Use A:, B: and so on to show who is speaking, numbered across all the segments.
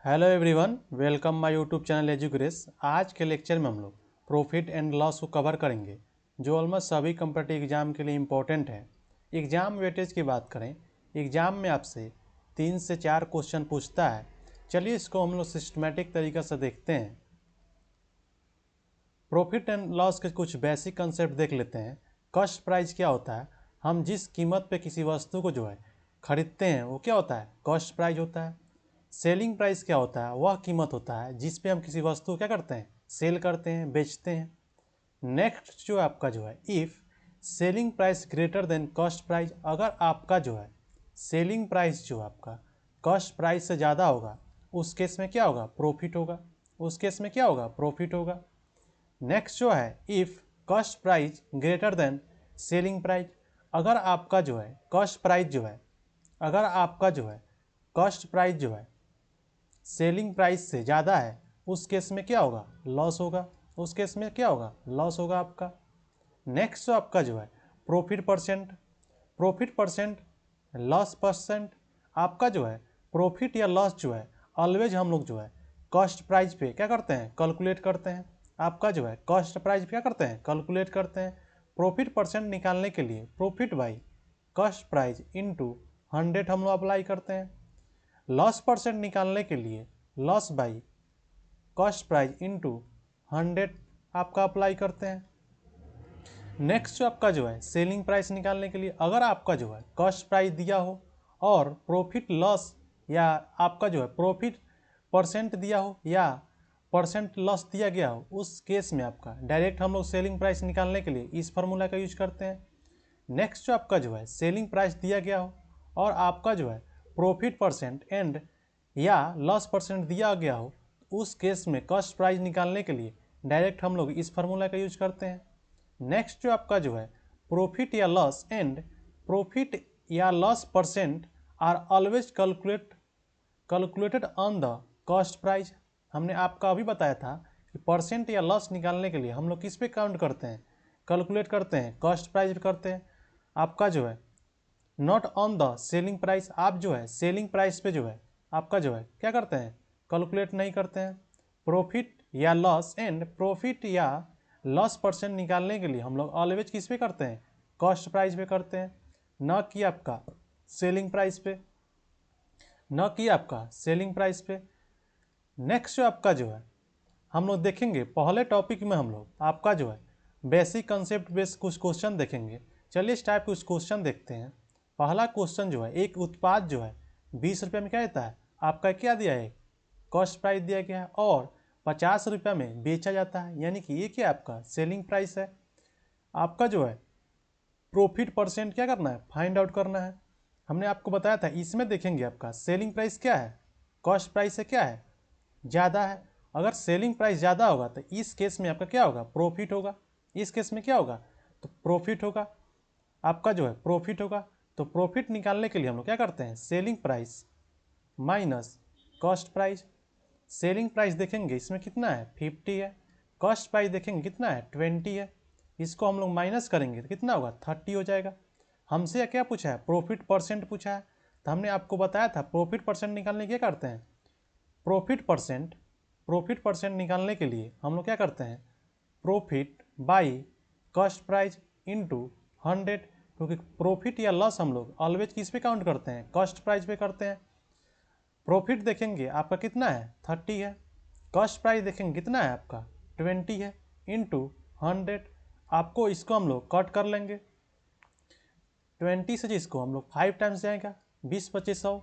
A: Hello everyone, welcome my YouTube channel Edugrace. आज के lecture में हम लोग प्रॉफिट एंड लॉस को कवर करेंगे, जो ऑलमोस्ट सभी कॉम्पिटिटिव एग्जाम के लिए इम्पोर्टेंट है। एग्जाम वेटेज की बात करें, एग्जाम में आपसे 3 से 4 क्वेश्चन पूछता है। चलिए इसको हम लोग सिस्टमेटिक तरीके से देखते हैं। प्रॉफिट एंड लॉस के कुछ बेसिक कंसेप्ट देख लेते हैं। कॉस्ट प्राइस क्या होता है? हम जिस कीमत पे किसी वस्तु को खरीदते हैं वो क्या होता है? कॉस्ट प्राइस होता है। सेलिंग प्राइस क्या होता है? वह कीमत होता है जिस पे हम किसी वस्तु को क्या करते हैं? सेल करते हैं, बेचते हैं। नेक्स्ट जो आपका if selling price greater than cost price, अगर आपका सेलिंग प्राइस जो आपका कॉस्ट प्राइस से ज़्यादा होगा, उस केस में क्या होगा? प्रॉफिट होगा। उस केस में क्या होगा? प्रॉफिट होगा। Next if cost price greater than selling price, अगर आपका कॉस्ट प्राइस अगर आपका कॉस्ट प्राइस सेलिंग प्राइस से ज़्यादा है, उस केस में क्या होगा? लॉस होगा। उस केस में क्या होगा? लॉस होगा आपका। नेक्स्ट आपका profit percent. Profit percent, loss percent. आपका प्रॉफिट या लॉस ऑलवेज हम लोग कॉस्ट प्राइस पे क्या करते हैं? कैलकुलेट करते हैं। आपका कॉस्ट प्राइस क्या करते हैं? कैलकुलेट करते हैं। प्रॉफिट परसेंट निकालने के लिए profit by cost price into 100 हम लोग अप्लाई करते हैं। लॉस परसेंट निकालने के लिए loss by cost price into 100 आपका अप्लाई करते हैं। नेक्स्ट आपका सेलिंग प्राइस निकालने के लिए, अगर आपका कॉस्ट प्राइस दिया हो और प्रॉफिट लॉस या आपका प्रॉफिट परसेंट दिया हो या परसेंट लॉस दिया गया हो, उस केस में आपका डायरेक्ट हम लोग सेलिंग प्राइस निकालने के लिए इस फार्मूला का यूज करते हैं। नेक्स्ट आपका सेलिंग प्राइस दिया गया हो और आपका प्रॉफिट परसेंट एंड या लॉस परसेंट दिया गया हो, उस केस में कॉस्ट प्राइस निकालने के लिए डायरेक्ट हम लोग इस फार्मूला का यूज करते हैं। नेक्स्ट आपका प्रॉफिट या लॉस एंड प्रॉफिट या loss percent are always calculated on the cost price. हमने आपका अभी बताया था कि परसेंट या लॉस निकालने के लिए हम लोग किस पे काउंट करते हैं? कैलकुलेट करते हैं, कॉस्ट प्राइस पे करते हैं। आपका not on the selling price. आप सेलिंग प्राइस पे आपका क्या करते हैं? कैलकुलेट नहीं करते हैं। प्रॉफिट या लॉस एंड प्रॉफिट या लॉस परसेंट निकालने के लिए हम लोग ऑलवेज किस पे करते हैं? कॉस्ट प्राइस पे करते हैं, न कि आपका सेलिंग प्राइस पे, न कि आपका सेलिंग प्राइस पे। नेक्स्ट आपका हम लोग देखेंगे, पहले टॉपिक में हम लोग आपका बेसिक कंसेप्ट बेस्ड कुछ क्वेश्चन देखेंगे। चलिए इस टाइप कुछ क्वेश्चन देखते हैं। पहला क्वेश्चन एक उत्पाद 20 रुपये में क्या देता है? आपका क्या दिया है? कॉस्ट प्राइस दिया गया है और 50 रुपये में बेचा जाता है, यानी कि ये क्या आपका सेलिंग प्राइस है। आपका प्रॉफिट परसेंट क्या करना है? फाइंड आउट करना है। हमने आपको बताया था, इसमें देखेंगे आपका सेलिंग प्राइस क्या है, कॉस्ट प्राइस से क्या है? ज़्यादा है। अगर सेलिंग प्राइस ज़्यादा होगा तो इस केस में आपका क्या होगा? प्रॉफिट होगा। इस केस में क्या होगा? तो प्रॉफिट होगा। आपका प्रॉफिट होगा। तो प्रॉफिट निकालने के लिए हम लोग क्या करते हैं? Selling price minus cost price. Selling price देखेंगे इसमें कितना है? 50 है। कॉस्ट प्राइस देखेंगे कितना है? 20 है। इसको हम लोग माइनस करेंगे तो कितना होगा? 30 हो जाएगा। हमसे क्या पूछा है? प्रॉफिट परसेंट पूछा है। तो हमने आपको बताया था प्रॉफिट परसेंट निकालने क्या करते हैं? प्रॉफिट परसेंट निकालने के लिए हम लोग क्या करते हैं? Profit by cost price into 100, क्योंकि प्रॉफिट या लॉस हम लोग ऑलवेज किस पे काउंट करते हैं? कॉस्ट प्राइस पे करते हैं। प्रॉफिट देखेंगे आपका कितना है? 30 है। कॉस्ट प्राइस देखेंगे कितना है? आपका 20 है, इंटू 100। आपको इसको हम लोग कट कर लेंगे। 20 से जिसको हम लोग 5 टाइम्स जाएगा, 20-25-100,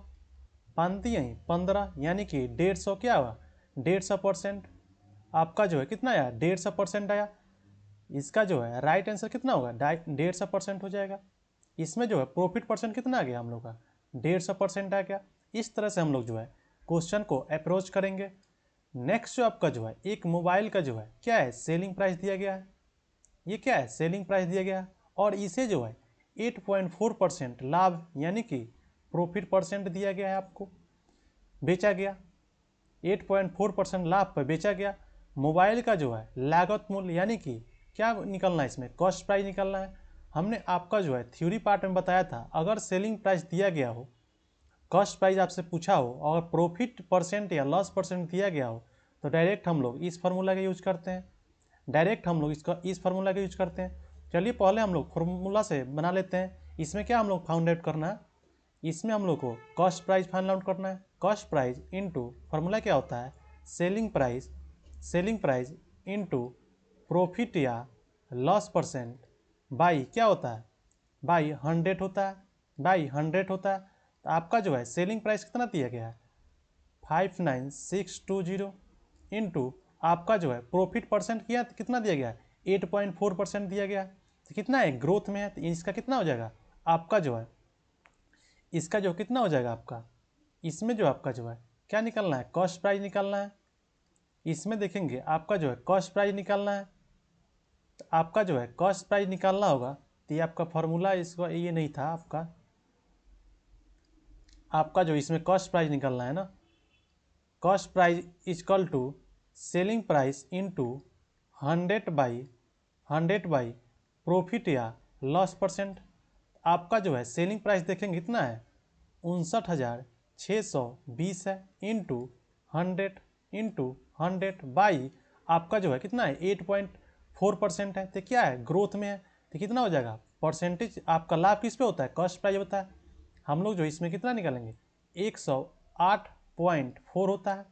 A: 5-15, यानी कि 150 क्या हुआ? 150%। आपका कितना आया? 150% आया। इसका राइट आंसर कितना होगा? 150% हो जाएगा। इसमें प्रॉफिट परसेंट कितना आ गया हम लोग का? 150% आ गया। इस तरह से हम लोग क्वेश्चन को अप्रोच करेंगे। नेक्स्ट आपका एक मोबाइल का क्या है? सेलिंग प्राइस दिया गया है। ये क्या है? सेलिंग प्राइस दिया गया है और इसे 8.4% लाभ यानी कि प्रॉफिट परसेंट दिया गया है। आपको बेचा गया 8.4% लाभ पर बेचा गया। मोबाइल का लागत मूल्य यानी कि क्या निकलना है? इसमें कॉस्ट प्राइस निकलना है। हमने आपका थ्योरी पार्ट में बताया था, अगर सेलिंग प्राइस दिया गया हो कॉस्ट प्राइस आपसे पूछा हो और प्रॉफिट परसेंट या लॉस परसेंट दिया गया हो तो डायरेक्ट हम लोग इस फार्मूला का यूज करते हैं, डायरेक्ट हम लोग इस फार्मूला का यूज करते हैं। चलिए पहले हम लोग फार्मूला से बना लेते हैं। इसमें क्या हम लोग फाइंड आउट करना है, इसमें हम लोग को कॉस्ट प्राइस फाइंड आउट करना है। कॉस्ट प्राइस इनटू फार्मूला क्या होता है, सेलिंग प्राइस इनटू प्रॉफिट या लॉस परसेंट बाई क्या होता है, बाई 100 होता है, बाई 100 होता है। तो आपका जो है सेलिंग प्राइस कितना दिया गया है 59620 इंटू आपका जो है प्रॉफिट परसेंट किया तो कितना दिया गया है 8.4% दिया गया है। तो कितना है ग्रोथ में है तो इसका कितना हो जाएगा आपका जो है, इसका जो कितना हो जाएगा आपका, इसमें जो आपका जो है क्या निकालना है, कॉस्ट प्राइस निकालना है। इसमें देखेंगे आपका जो है कॉस्ट प्राइस निकालना है, तो आपका जो है कॉस्ट प्राइस निकालना होगा। तो ये आपका फार्मूला इसका ये नहीं था आपका जो इसमें कॉस्ट प्राइस निकालना है ना, cost price equal to selling price into 100 by profit या लॉस परसेंट। आपका जो है सेलिंग प्राइस देखेंगे कितना है 59,620 है इंटू 100 बाई आपका जो है कितना है 8.4% है। तो क्या है ग्रोथ में है तो कितना हो जाएगा परसेंटेज, आपका लाभ किस पे होता है कॉस्ट प्राइस होता है। हम लोग जो इसमें कितना निकालेंगे 108.4 होता है,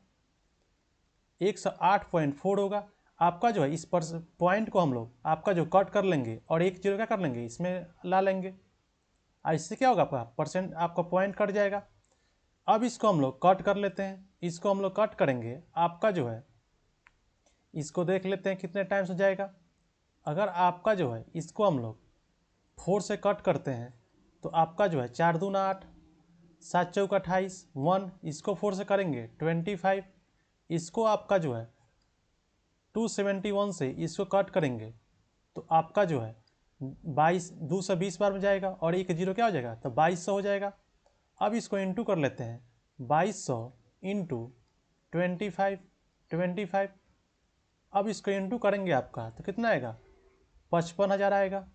A: 108.4 होगा। आपका जो है इस पॉइंट को हम लोग आपका जो कट कर लेंगे और एक जीरो क्या कर लेंगे इसमें ला लेंगे, इससे क्या होगा आपका परसेंट, आपका पॉइंट कट जाएगा। अब इसको हम लोग कट कर लेते हैं, इसको हम लोग कट करेंगे आपका जो है, इसको देख लेते हैं कितने टाइम से जाएगा। अगर आपका जो है इसको हम लोग 4 से कट करते हैं तो आपका जो है 4 दूना 8, 7 चौका 28, 1 इसको 4 से करेंगे 25, इसको आपका जो है 271 से इसको कट करेंगे तो आपका जो है 220 बार में जाएगा और एक जीरो क्या हो जाएगा तो 2200 हो जाएगा। अब इसको इंटू कर लेते हैं 2200 इंटू 25, अब इसको इंटू करेंगे आपका तो कितना आएगा 55,000 आएगा।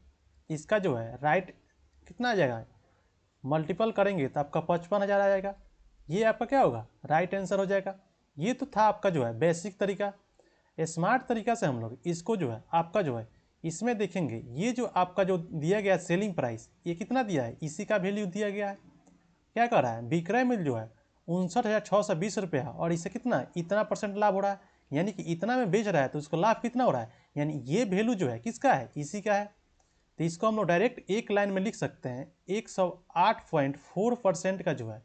A: इसका जो है राइट कितना आ जाएगा, मल्टीपल करेंगे तो आपका 55,000 आ जाएगा। ये आपका क्या होगा राइट आंसर हो जाएगा। ये तो था आपका जो है बेसिक तरीका। स्मार्ट तरीका से हम लोग इसको जो है आपका जो है इसमें देखेंगे, ये जो आपका जो दिया गया सेलिंग प्राइस ये कितना दिया है, इसी का वैल्यू दिया गया है। क्या कर रहा है विक्रय मूल्य जो है 59,620 रुपया और इससे कितना इतना परसेंट लाभ हो रहा है, यानी कि इतना में बेच रहा है तो उसको लाभ कितना हो रहा है, यानी ये वैल्यू जो है किसका है इसी का है। तो इसको हम लोग डायरेक्ट एक लाइन में लिख सकते हैं 108.4% का जो है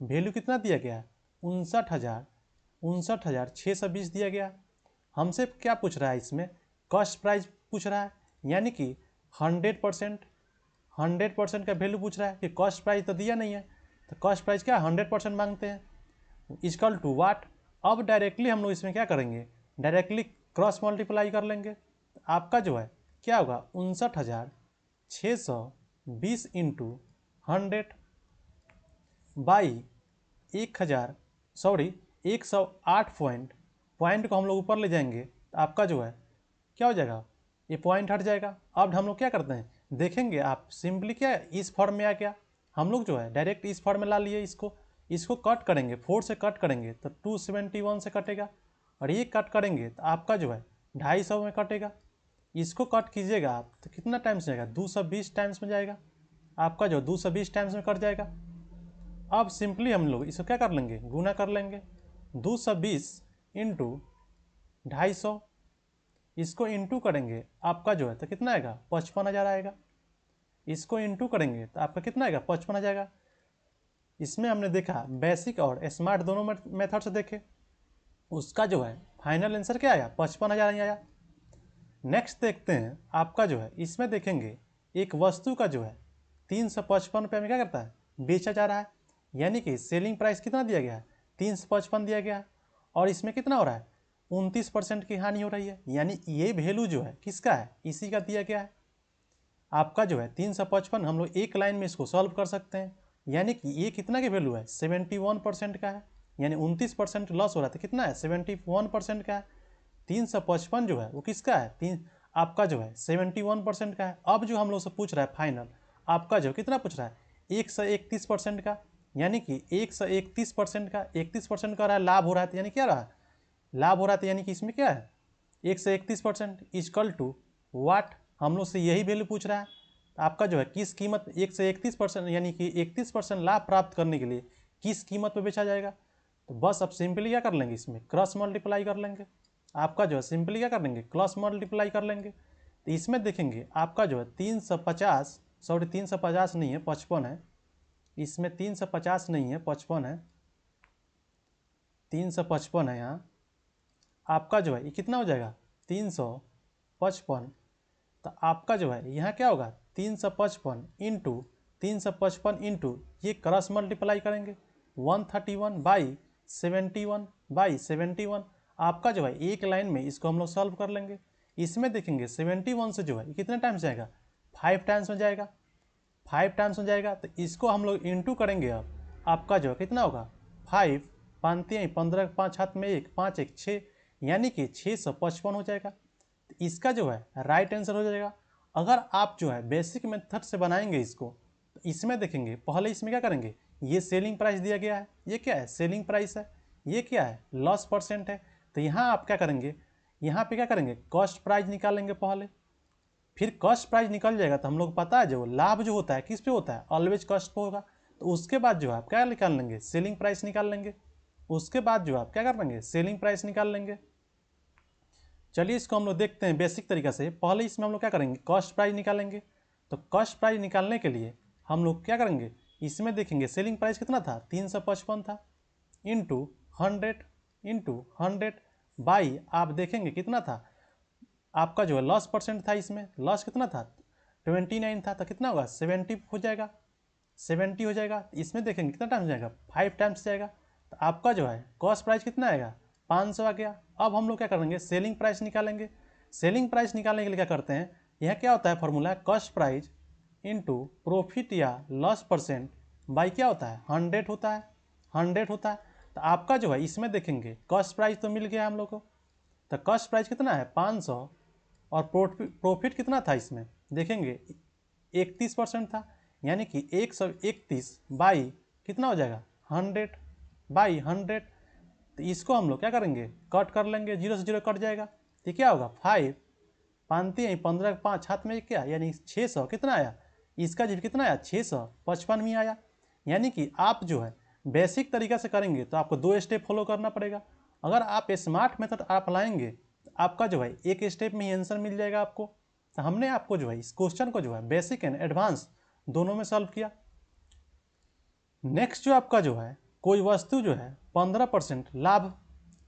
A: वैल्यू कितना दिया गया है 59,620 दिया गया। हमसे क्या पूछ रहा है इसमें कॉस्ट प्राइस पूछ रहा है, यानी कि 100% का वैल्यू पूछ रहा है कि कॉस्ट प्राइस तो दिया नहीं है, तो कॉस्ट प्राइस क्या 100% मांगते हैं इजकल टू वाट। अब डायरेक्टली हम लोग इसमें क्या करेंगे डायरेक्टली क्रॉस मल्टीप्लाई कर लेंगे, तो आपका जो है क्या होगा 59,620 इंटू 100 बाई 108 पॉइंट को हम लोग ऊपर ले जाएंगे तो आपका जो है क्या हो जाएगा ये पॉइंट हट जाएगा। अब हम लोग क्या करते हैं देखेंगे, आप सिंपली क्या इस फॉर्म में आ गया, हम लोग जो है डायरेक्ट इस फॉर्म में ला लिए, इसको कट करेंगे 4 से कट करेंगे तो 271 से कटेगा और ये कट करेंगे तो आपका जो है 250 में कटेगा। इसको कट कीजिएगा आप तो कितना टाइम्स जाएगा 220 टाइम्स में जाएगा, आपका जो 220 टाइम्स में कट जाएगा। अब सिंपली हम लोग इसको क्या कर लेंगे गुना कर लेंगे 220 इंटू 250, इसको इंटू करेंगे आपका जो है तो कितना आएगा 55,000 आएगा। इसको इंटू करेंगे तो आपका कितना आएगा 55 आ जाएगा। इसमें हमने देखा बेसिक और स्मार्ट दोनों मेथड से देखे, उसका जो है फाइनल आंसर क्या आया 55,000 ही आया। नेक्स्ट देखते हैं आपका जो है इसमें देखेंगे एक वस्तु का जो है 355 रुपये में क्या करता है बेचा जा रहा है, यानी कि सेलिंग प्राइस कितना दिया गया है 355 दिया गया है और इसमें कितना हो रहा है 29% की हानि हो रही है, यानी ये वैल्यू जो है किसका है इसी का दिया गया है। आपका जो है 355 हम लोग एक लाइन में इसको सॉल्व कर सकते हैं, यानी कि ये कितना की वैल्यू है 71% का है, यानी 29% लॉस हो रहा था कितना है 71% का है। 355 जो है वो किसका है आपका जो है 71% का है। अब जो हम लोग से पूछ रहा है फाइनल आपका जो कितना पूछ रहा है 131% का, यानी कि 131% का 31% का रहा है, लाभ हो रहा है, तो यानी क्या रहा, लाभ हो रहा था, यानी कि इसमें क्या है 131% इजकल टू वाट, हम लोग से यही वैल्यू पूछ रहा है। तो आपका जो है किस कीमत 131% यानी कि 31% लाभ प्राप्त करने के लिए किस कीमत पे बेचा जाएगा। तो बस अब सिंपली क्या कर लेंगे, इसमें क्रॉस मल्टीप्लाई कर लेंगे। आपका जो है सिंपली क्या कर लेंगे, क्रॉस मल्टीप्लाई कर लेंगे। तो इसमें देखेंगे आपका जो है 350, सॉरी 350 नहीं है 55 है, इसमें 350 नहीं है 55 है, 355 है यहाँ। आपका जो है ये कितना हो जाएगा 355। तो आपका जो है यहाँ क्या होगा 355 इंटू ये क्रॉस मल्टीप्लाई करेंगे 131/71/71। आपका जो है एक लाइन में इसको हम लोग सॉल्व कर लेंगे। इसमें देखेंगे 71 से जो है ये कितने टाइम्स जाएगा, 5 टाइम्स में जाएगा, 5 टाइम्स में जाएगा। तो इसको हम लोग इंटू करेंगे। अब आपका जो है कितना होगा 5 5 15 5 हाथ में 1 5 1 6, यानी कि 655 हो जाएगा। तो इसका जो है राइट आंसर हो जाएगा। अगर आप जो है बेसिक मेथड से बनाएंगे इसको, तो इसमें देखेंगे पहले इसमें क्या करेंगे, ये सेलिंग प्राइस दिया गया है, ये क्या है सेलिंग प्राइस है, ये क्या है लॉस परसेंट है। तो यहाँ आप क्या करेंगे, यहाँ पे क्या करेंगे कॉस्ट प्राइस निकालेंगे पहले, फिर कॉस्ट प्राइस निकल जाएगा। तो हम लोग पता है जो लाभ जो होता है किस पे होता है, ऑलवेज कॉस्ट पे होगा। तो उसके बाद जो है आप क्या निकाल लेंगे, सेलिंग प्राइस निकाल लेंगे। उसके बाद जो आप क्या कर लेंगे, सेलिंग प्राइस निकाल लेंगे। चलिए इसको हम लोग देखते हैं बेसिक तरीका से। पहले इसमें हम लोग क्या करेंगे, कॉस्ट प्राइस निकालेंगे। तो कॉस्ट प्राइस निकालने के लिए हम लोग क्या करेंगे, इसमें देखेंगे सेलिंग प्राइस कितना था 355 था, इंटू 100 बाई आप देखेंगे कितना था, आपका जो है लॉस परसेंट था, इसमें लॉस कितना था 29 था, तो कितना होगा 70 हो जाएगा, 70 हो जाएगा। इसमें देखेंगे कितना टाइम्स जाएगा 5 टाइम्स जाएगा। तो आपका जो है कॉस्ट प्राइस कितना आएगा 500 आ गया। अब हम लोग क्या करेंगे सेलिंग प्राइस निकालेंगे। सेलिंग प्राइस निकालने के लिए क्या करते हैं, यह क्या होता है formula, cost price into profit या लॉस परसेंट बाई क्या होता है 100 होता है, 100 होता है। तो आपका जो है इसमें देखेंगे कॉस्ट प्राइस तो मिल गया हम लोग को। तो कॉस्ट प्राइस कितना है 500 और प्रॉफिट कितना था इसमें देखेंगे 31% था, यानी कि 131 बाई कितना हो जाएगा 100/100। तो इसको हम लोग क्या करेंगे कट कर लेंगे, 0 से 0 कट जाएगा। तो क्या होगा 5 15 5 हाथ में क्या, यानी 600 कितना आया, इसका जी कितना आया 655 में आया। यानी कि आप जो है बेसिक तरीका से करेंगे तो आपको 2 स्टेप फॉलो करना पड़ेगा। अगर आप स्मार्ट मेथड आप लाएंगे तो आपका जो है एक स्टेप में ही आंसर मिल जाएगा आपको। तो हमने आपको जो है इस क्वेश्चन को जो है बेसिक एंड एडवांस दोनों में सॉल्व किया। नेक्स्ट जो आपका जो है कोई वस्तु जो है 15% लाभ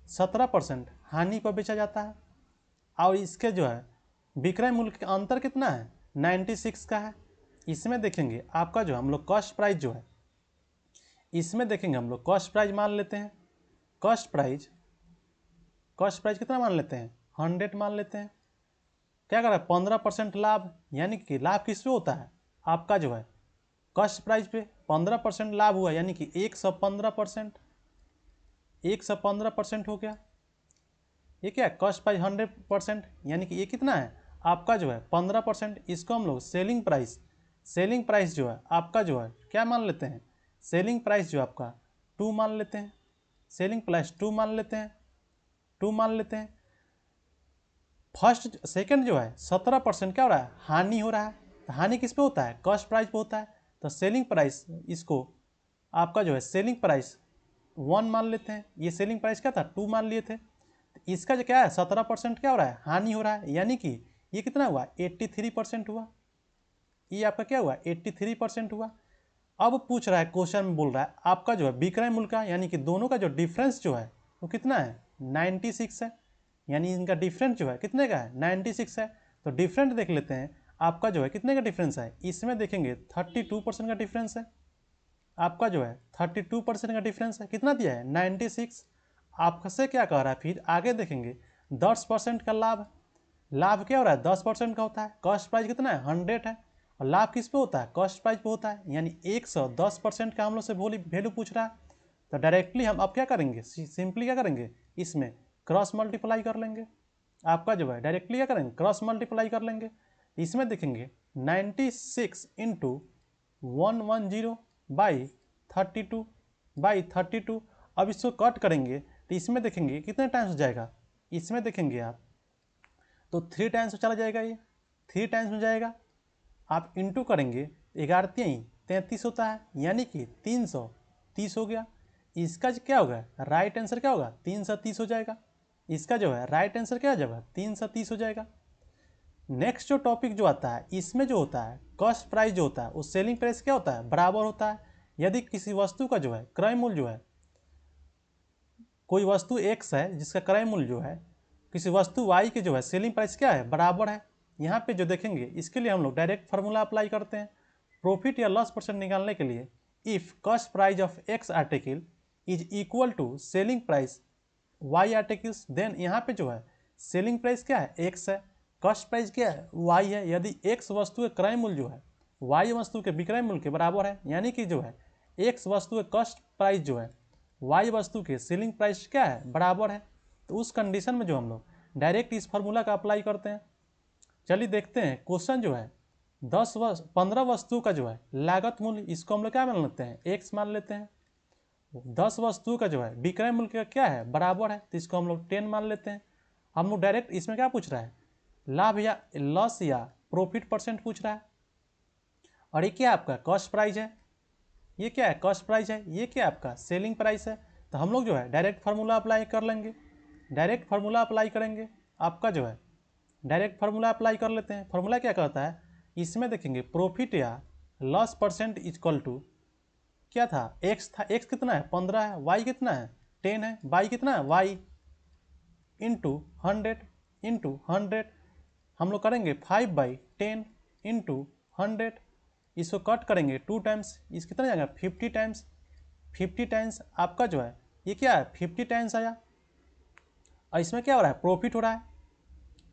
A: 17% हानि पर बेचा जाता है, और इसके जो है विक्रय मूल्य का अंतर कितना है 96 का है। इसमें देखेंगे आपका जो हम लोग कॉस्ट प्राइस जो है, इसमें देखेंगे हम लोग कॉस्ट प्राइस मान लेते हैं, कॉस्ट प्राइस कितना मान लेते हैं 100 मान लेते हैं। क्या कर रहा है 15% लाभ, यानी कि लाभ किस पे होता है आपका जो है कॉस्ट प्राइस पे 15% लाभ हुआ, यानी कि 115% हो गया। ये क्या है कॉस्ट प्राइस 100%, यानी कि ये कितना है आपका जो है 15%। इसको हम लोग सेलिंग प्राइस जो है आपका जो है क्या मान लेते हैं, सेलिंग प्राइस जो आपका 2 मान लेते हैं, सेलिंग प्राइस 2 मान लेते हैं, 2 मान लेते हैं। फर्स्ट सेकंड जो है 17% क्या हो रहा है हानि हो रहा है। तो हानि किस पे होता है कॉस्ट प्राइस पे होता है। तो सेलिंग प्राइस इसको आपका जो है सेलिंग प्राइस 1 मान लेते हैं, ये सेलिंग प्राइस क्या था 2 मान लिए थे। तो इसका जो क्या है 17% क्या हो रहा है हानि हो रहा है, यानी कि ये कितना हुआ 83% हुआ, ये आपका क्या हुआ 83% हुआ। अब पूछ रहा है क्वेश्चन में बोल रहा है आपका जो है विक्रय मूल्य का, यानी कि दोनों का जो डिफरेंस जो है वो कितना है 96 है, यानी इनका डिफरेंस जो है कितने का है 96 है। तो डिफरेंस देख लेते हैं आपका जो है कितने का डिफरेंस है, इसमें देखेंगे 32% का डिफरेंस है, आपका जो है 32% का डिफरेंस है, कितना दिया है 96। आपसे क्या कह रहा है फिर आगे देखेंगे 10% का लाभ, लाभ क्या हो रहा है 10% का होता है, कॉस्ट प्राइस कितना है 100 है, और लाभ किस पे होता है कॉस्ट प्राइस पे होता है, यानी 110% का हम लोग से वैल्यू पूछ रहा है। तो डायरेक्टली हम अब क्या करेंगे सिंपली क्या करेंगे इसमें क्रॉस मल्टीप्लाई कर लेंगे। आपका जो है डायरेक्टली क्या करेंगे क्रॉस मल्टीप्लाई कर लेंगे। इसमें देखेंगे 96 इंटू 110 बाई 32 अब इसको कट करेंगे तो इसमें देखेंगे कितने टाइम्स हो जाएगा, इसमें देखेंगे आप तो 3 टाइम्स चला जाएगा, ये 3 टाइम्स में जाएगा। आप इंटू करेंगे 11×3 = 33 होता है, यानी कि 330 हो गया। इसका क्या होगा राइट आंसर, क्या होगा 330 हो जाएगा। इसका जो है राइट आंसर क्या हो जाएगा 330 हो जाएगा। नेक्स्ट जो टॉपिक जो आता है इसमें जो होता है कॉस्ट प्राइस जो होता है वो सेलिंग प्राइस क्या होता है बराबर होता है। यदि किसी वस्तु का जो है क्रय मूल्य जो है, कोई वस्तु एक्स है जिसका क्रय मूल्य जो है किसी वस्तु वाई के जो है सेलिंग प्राइस क्या है बराबर है। यहाँ पे जो देखेंगे इसके लिए हम लोग डायरेक्ट फार्मूला अप्लाई करते हैं। प्रॉफिट या लॉस परसेंट निकालने के लिए if cost price of X article is equal to selling price Y articles, then यहाँ पे जो है सेलिंग प्राइस क्या है एक्स है, कॉस्ट प्राइस क्या है वाई है। यदि एक्स वस्तु के क्रय मूल्य जो है वाई वस्तु के विक्रय मूल्य के बराबर है, यानी कि जो है एक्स वस्तु के कॉस्ट प्राइस जो है वाई वस्तु के सेलिंग प्राइस क्या है बराबर है, तो उस कंडीशन में जो हम लोग डायरेक्ट इस फार्मूला का अप्लाई करते हैं। चलिए देखते हैं क्वेश्चन जो है 15 वस्तु का जो है लागत मूल्य, इसको हम लोग क्या मान लेते हैं एक्स मान लेते हैं। 10 वस्तु का जो है विक्रय मूल्य का क्या है बराबर है, तो इसको हम लोग 10 मान लेते हैं। हम लोग डायरेक्ट इसमें क्या पूछ रहा है लाभ या लॉस या प्रॉफिट परसेंट पूछ रहा है। और ये क्या आपका कॉस्ट प्राइस है, ये क्या है कॉस्ट प्राइस है, ये क्या आपका सेलिंग प्राइस है। तो हम लोग जो है डायरेक्ट फार्मूला अप्लाई कर लेंगे, डायरेक्ट फार्मूला अप्लाई करेंगे। आपका जो है डायरेक्ट फार्मूला अप्लाई कर लेते हैं। फार्मूला क्या कहता है इसमें देखेंगे प्रॉफिट या लॉस परसेंट इक्वल टू क्या था एक्स था, एक्स कितना है 15 है, वाई कितना है 10 है, वाई कितना है वाई इंटू 100 हम लोग करेंगे 5/10 इंटू 100, इसको कट करेंगे 2 टाइम्स, इस कितना जाएगा 50 टाइम्स। 50 टाइम्स आपका जो है ये क्या है 50 टाइम्स आया। और इसमें क्या हो रहा है प्रॉफिट हो रहा है।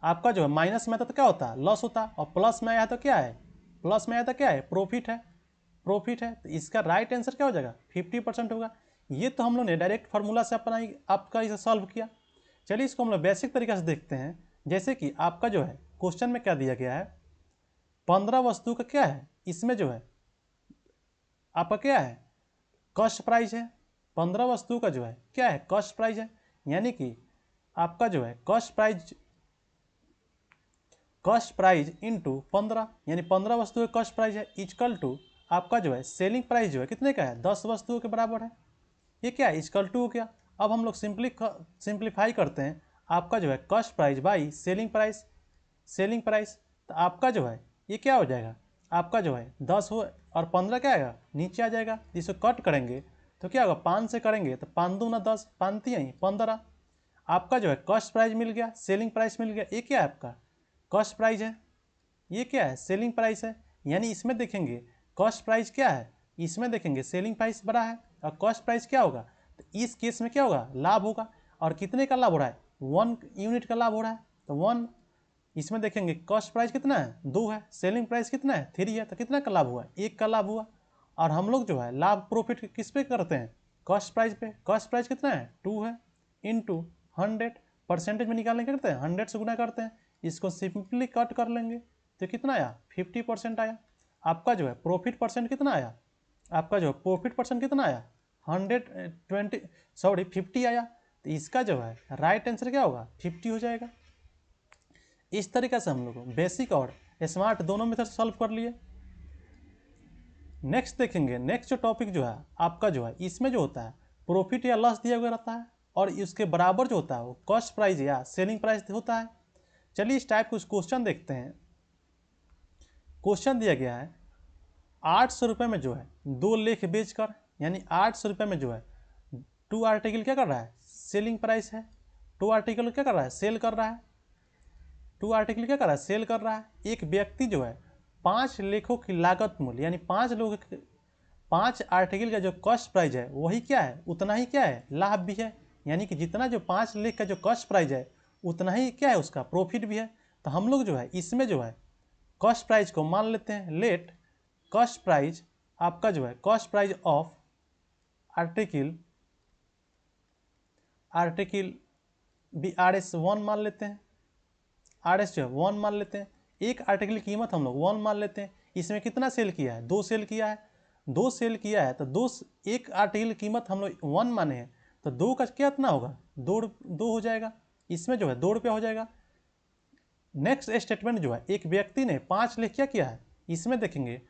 A: आपका जो है माइनस में आता तो क्या होता है लॉस होता, और प्लस में आया तो क्या है प्लस में आया तो क्या है प्रॉफिट है, प्रॉफिट है। तो इसका राइट आंसर क्या हो जाएगा 50% होगा। ये तो हम लोग ने डायरेक्ट फार्मूला से अपना आपका इसे सॉल्व किया। चलिए इसको हम लोग बेसिक तरीके से देखते हैं। जैसे कि आपका जो है क्वेश्चन में क्या दिया गया है 15 वस्तु का क्या है, इसमें जो है आपका क्या है कॉस्ट प्राइस है। 15 वस्तु का जो है क्या है कॉस्ट प्राइस है, यानी कि आपका जो है कॉस्ट प्राइस इंटू 15, यानी 15 वस्तु का कॉस्ट प्राइस है इक्वल टू आपका जो है सेलिंग प्राइस जो है कितने का है 10 वस्तुओं के बराबर है। ये क्या है इक्वल टू हो गया। अब हम लोग सिंप्लीफाई करते हैं। आपका जो है cost price by selling price, तो आपका जो है ये क्या हो जाएगा आपका जो है 10 हो और 15 क्या आएगा नीचे आ जाएगा। जिसको कट करेंगे तो क्या होगा 5 से करेंगे तो 5 दूना 10, 5 3 15। आपका जो है कॉस्ट प्राइस मिल गया, सेलिंग प्राइस मिल गया। ये क्या है आपका कॉस्ट प्राइस है, ये क्या है सेलिंग प्राइस है। यानी इसमें देखेंगे कॉस्ट प्राइस क्या है, इसमें देखेंगे सेलिंग प्राइस बड़ा है और कॉस्ट प्राइस क्या होगा, तो इस केस में क्या होगा लाभ होगा। और कितने का लाभ हो रहा है 1 यूनिट का लाभ हो रहा है, तो 1। इसमें देखेंगे कॉस्ट प्राइस कितना है 2 है, सेलिंग प्राइस कितना है 3 है, तो कितना का लाभ हुआ 1 का लाभ हुआ। और हम लोग जो है लाभ प्रॉफिट किस पे करते हैं कॉस्ट प्राइस पे। कॉस्ट प्राइस कितना है 2 है इंटू 100, परसेंटेज में निकालने के करते हैं 100 से गुना करते हैं। इसको सिंपली कट कर लेंगे तो कितना आया 50% आया। आपका जो है प्रॉफिट परसेंट कितना आया, आपका जो प्रॉफिट परसेंट कितना आया 50 आया। तो इसका जो है राइट आंसर क्या होगा 50 हो जाएगा। इस तरीके से हम लोग बेसिक और स्मार्ट दोनों मेथड सॉल्व कर लिए। नेक्स्ट देखेंगे, नेक्स्ट जो टॉपिक जो है आपका जो है इसमें जो होता है प्रॉफिट या लॉस दिया हुआ रहता है और इसके बराबर जो होता है वो कॉस्ट प्राइस या सेलिंग प्राइस होता है। चलिए इस टाइप कुछ क्वेश्चन देखते हैं। क्वेश्चन दिया गया है 800 रुपये में जो है 2 लेख बेचकर, यानी 800 रुपये में जो है 2 आर्टिकल क्या कर रहा है सेलिंग प्राइस है, 2 आर्टिकल क्या कर रहा है सेल कर रहा है, 2 आर्टिकल क्या कर रहा है सेल कर रहा है। एक व्यक्ति जो है 5 लेखों की लागत मूल्य, यानी 5 आर्टिकल का जो कॉस्ट प्राइस है वही क्या है उतना ही क्या है लाभ भी है। यानी कि जितना जो 5 लेख का जो कॉस्ट प्राइस है उतना ही क्या है उसका प्रॉफिट भी है। तो हम लोग जो है इसमें जो है कॉस्ट प्राइस को मान लेते हैं लेट कॉस्ट प्राइस, आपका जो है कॉस्ट प्राइस ऑफ आर्टिकल भी RS 1 मान लेते हैं, RS जो है 1 मान लेते हैं। एक आर्टिकल की कीमत हम लोग 1 मान लेते हैं। इसमें कितना सेल किया है 2 सेल किया है, 2 सेल किया है तो एक आर्टिकल की कीमत हम लोग 1 माने हैं, तो 2 का क्या इतना होगा, 2 हो जाएगा, इसमें जो है 2 रुपया हो जाएगा। नेक्स्ट स्टेटमेंट जो है, एक व्यक्ति ने 5 लिख क्या किया है, इसमें देखेंगे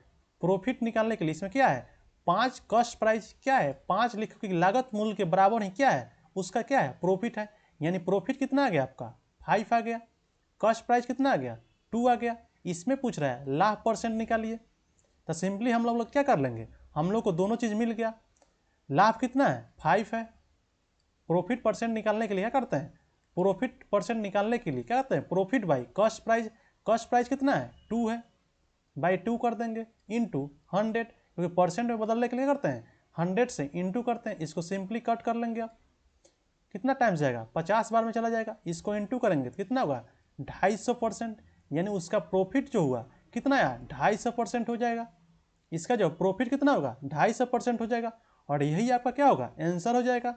A: प्रॉफिट निकालने के लिए इसमें क्या है, 5 कॉस्ट प्राइस क्या है, 5 लिख की लागत मूल्य के बराबर ही क्या है, उसका क्या है, प्रॉफिट है। यानी प्रॉफिट कितना आ गया आपका, 5 आ गया। कॉस्ट प्राइस कितना आ गया, 2 आ गया। इसमें पूछ रहा है लाभ परसेंट निकालिए, तो सिंपली हम लोग क्या कर लेंगे, हम लोग को दोनों चीज़ मिल गया। लाभ कितना है, 5 है। प्रॉफिट परसेंट निकालने के लिए क्या करते हैं, प्रॉफिट परसेंट निकालने के लिए क्या करते हैं, profit by cost price. Cost price कितना है, 2 है, बाई 2 कर देंगे इंटू 100, क्योंकि परसेंट में बदलने के लिए करते हैं 100 से इंटू करते हैं। इसको सिंपली कट कर लेंगे आप, कितना टाइम जाएगा, 50 बार में चला जाएगा। इसको इंटू करेंगे तो कितना होगा, 250%। यानी उसका प्रॉफिट जो हुआ कितना आया, 250% हो जाएगा। इसका जो प्रॉफिट कितना होगा, 250% हो जाएगा, और यही आपका क्या होगा, आंसर हो जाएगा।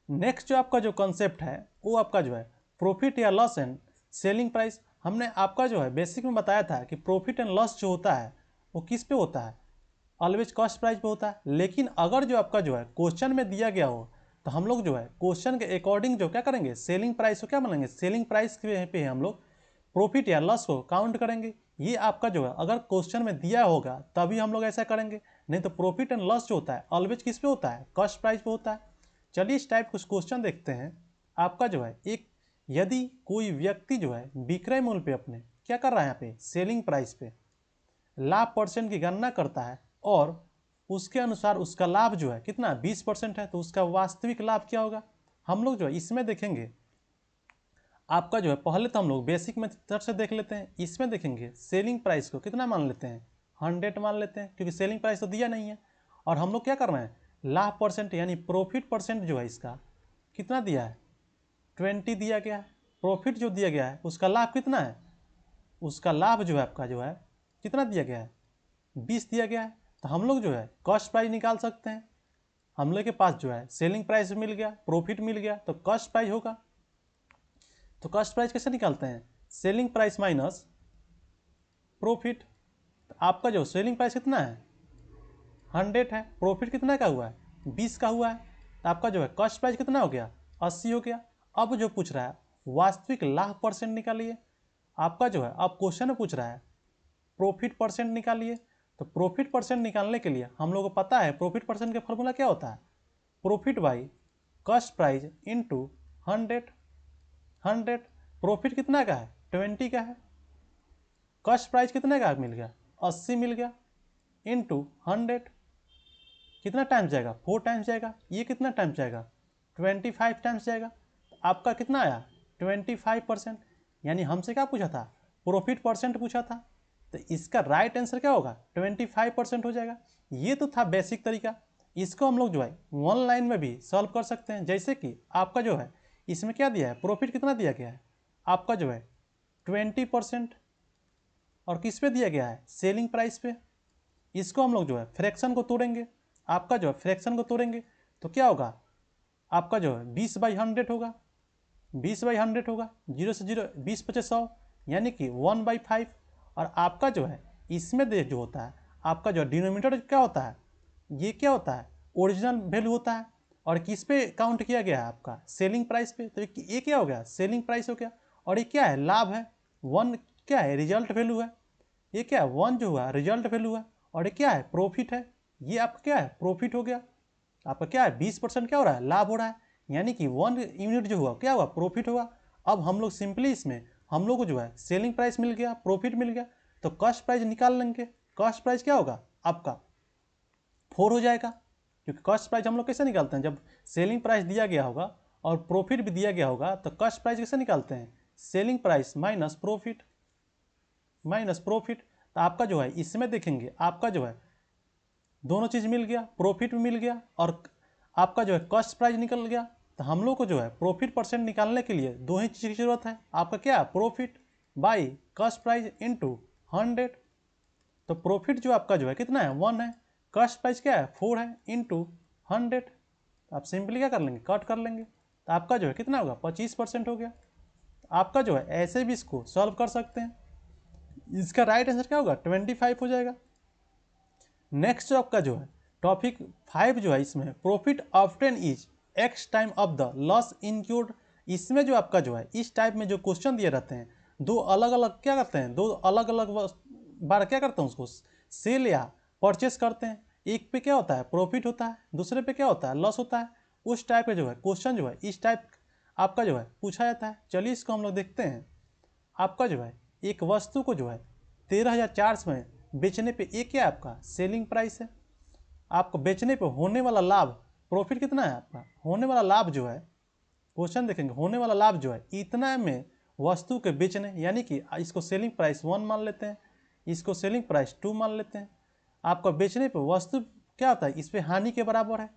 A: नेक्स्ट जो आपका जो कॉन्सेप्ट है वो आपका जो है प्रॉफिट या लॉस एंड सेलिंग प्राइस। हमने आपका जो है बेसिक में बताया था कि प्रॉफिट एंड लॉस जो होता है वो किस पे होता है, ऑलवेज कॉस्ट प्राइस पे होता है। लेकिन अगर जो आपका जो है क्वेश्चन में दिया गया हो तो हम लोग जो है क्वेश्चन के अकॉर्डिंग जो क्या करेंगे, सेलिंग प्राइस को क्या मानेंगे, सेलिंग प्राइस पे हम लोग प्रॉफिट या लॉस को काउंट करेंगे। ये आपका जो है अगर क्वेश्चन में दिया होगा तभी हम लोग ऐसा करेंगे, नहीं तो प्रॉफिट एंड लॉस जो होता है ऑलवेज किस पे होता है, कॉस्ट प्राइस पे होता है। चलिए इस टाइप कुछ क्वेश्चन देखते हैं। आपका जो है एक, यदि कोई व्यक्ति जो है विक्रय मूल्य पे अपने क्या कर रहा है, यहाँ पे सेलिंग प्राइस पे लाभ परसेंट की गणना करता है और उसके अनुसार उसका लाभ जो है कितना 20% है, तो उसका वास्तविक लाभ क्या होगा। हम लोग जो है इसमें देखेंगे आपका जो है, पहले तो हम लोग बेसिक मेथड से देख लेते हैं। इसमें देखेंगे सेलिंग प्राइस को कितना मान लेते हैं, 100 मान लेते हैं, क्योंकि सेलिंग प्राइस तो दिया नहीं है। और हम लोग क्या कर रहे हैं, लाभ परसेंट यानी प्रॉफिट परसेंट जो है इसका कितना दिया है, 20 दिया गया है। प्रॉफिट जो दिया गया है उसका लाभ कितना है, उसका लाभ जो है आपका जो है कितना दिया गया है, 20 दिया गया है। तो हम लोग जो है कॉस्ट प्राइस निकाल सकते हैं। हम लोग के पास जो है सेलिंग प्राइस मिल गया, प्रॉफिट मिल गया, तो कॉस्ट प्राइस होगा। तो कॉस्ट प्राइस कैसे निकालते हैं, सेलिंग प्राइस माइनस प्रॉफिट। तो आपका जो सेलिंग प्राइस कितना है, 100 है, प्रॉफिट कितना का हुआ है, 20 का हुआ है, तो आपका जो है कॉस्ट प्राइस कितना हो गया, 80 हो गया। अब जो पूछ रहा है वास्तविक लाभ परसेंट निकालिए। आपका जो है अब क्वेश्चन में पूछ रहा है प्रॉफिट परसेंट निकालिए। तो प्रॉफिट परसेंट निकालने के लिए हम लोग को पता है प्रॉफिट परसेंट का फॉर्मूला क्या होता है, profit by cost price into 100। Profit कितना का है, 20 का है। कॉस्ट प्राइस कितने का मिल गया, 80 मिल गया, इंटू 100। कितना टाइम जाएगा, 4 टाइम्स जाएगा। ये कितना टाइम जाएगा, 25 टाइम्स जाएगा। आपका कितना आया, 25%। यानी हमसे क्या पूछा था, प्रॉफिट परसेंट पूछा था, तो इसका राइट आंसर क्या होगा, 25% हो जाएगा। ये तो था बेसिक तरीका। इसको हम लोग जो है 1 लाइन में भी सॉल्व कर सकते हैं। जैसे कि आपका जो है इसमें क्या दिया है, प्रॉफिट कितना दिया गया है आपका जो है 20%, और किस पे दिया गया है, सेलिंग प्राइस पे। इसको हम लोग जो है फ्रैक्शन को तोड़ेंगे, आपका जो है फ्रैक्शन को तोड़ेंगे तो क्या होगा, आपका जो है 20/100 होगा, 20/100 होगा, 0 से 0, 20×50, 100, यानी कि 1/5। और आपका जो है इसमें जो होता है आपका जो डिनोमिनेटर क्या होता है, ये क्या होता है, ओरिजिनल वैल्यू होता है। और किस पे काउंट किया गया है आपका, सेलिंग प्राइस पे। तो ये क्या हो गया, सेलिंग प्राइस हो गया। और ये क्या है, लाभ है, 1 क्या है, रिजल्ट वैल्यू है। ये क्या है, 1 जो हुआ रिजल्ट वैल्यू है। और ये क्या है, प्रॉफिट है। ये आपका क्या है, प्रॉफिट हो गया। आपका क्या है, 20% क्या हो रहा है, लाभ हो रहा है, यानी कि 1 यूनिट जो हुआ क्या हुआ, प्रॉफिट हुआ। अब हम लोग सिंपली इसमें हम लोग को जो है सेलिंग प्राइस मिल गया, प्रॉफिट मिल गया, तो कॉस्ट प्राइस निकाल लेंगे। कॉस्ट प्राइस क्या होगा आपका, 4 हो जाएगा। क्योंकि कॉस्ट प्राइस हम लोग कैसे निकालते हैं, जब सेलिंग प्राइस दिया गया होगा और प्रॉफिट भी दिया गया होगा तो कॉस्ट प्राइस कैसे निकालते हैं, selling price minus profit, minus profit. तो आपका जो है इसमें देखेंगे आपका जो है दोनों चीज़ मिल गया, प्रॉफिट भी मिल गया और आपका जो है कॉस्ट प्राइस निकल गया। तो हम लोग को जो है प्रॉफिट परसेंट निकालने के लिए 2 ही चीज़ की जरूरत है, आपका क्या, profit by cost price into 100। तो प्रॉफिट जो आपका जो है कितना है, 1 है, कॉस्ट प्राइस क्या है, 4 है, इंटू 100। तो आप सिंपली क्या कर लेंगे, कट कर लेंगे, तो आपका जो है कितना होगा, 25% हो गया। तो आपका जो है ऐसे भी इसको सॉल्व कर सकते हैं। इसका राइट आंसर क्या होगा, 25 हो जाएगा। नेक्स्ट जो आपका जो है टॉपिक 5 जो है इसमें profit often is x time of the loss include. इसमें जो आपका जो है इस टाइप में जो क्वेश्चन दिए रहते हैं दो अलग अलग क्या करते हैं, दो अलग अलग बार क्या करते हैं उसको सेल या परचेस करते हैं। एक पे क्या होता है प्रॉफिट होता है, दूसरे पे क्या होता है लॉस होता है। उस टाइप का जो है क्वेश्चन जो है इस टाइप आपका जो है पूछा जाता है। चलिए इसको हम लोग देखते हैं। आपका जो है एक वस्तु को जो है 13,400 में बेचने पे ये क्या है आपका सेलिंग प्राइस है। आपको बेचने पे होने वाला लाभ प्रॉफिट कितना है, आपका होने वाला लाभ जो है क्वेश्चन देखेंगे होने वाला लाभ जो है इतना में वस्तु के बेचने, यानी कि इसको सेलिंग प्राइस 1 मान लेते हैं, इसको सेलिंग प्राइस 2 मान लेते हैं। आपका बेचने पे वस्तु क्या होता है इस पर हानि के बराबर है।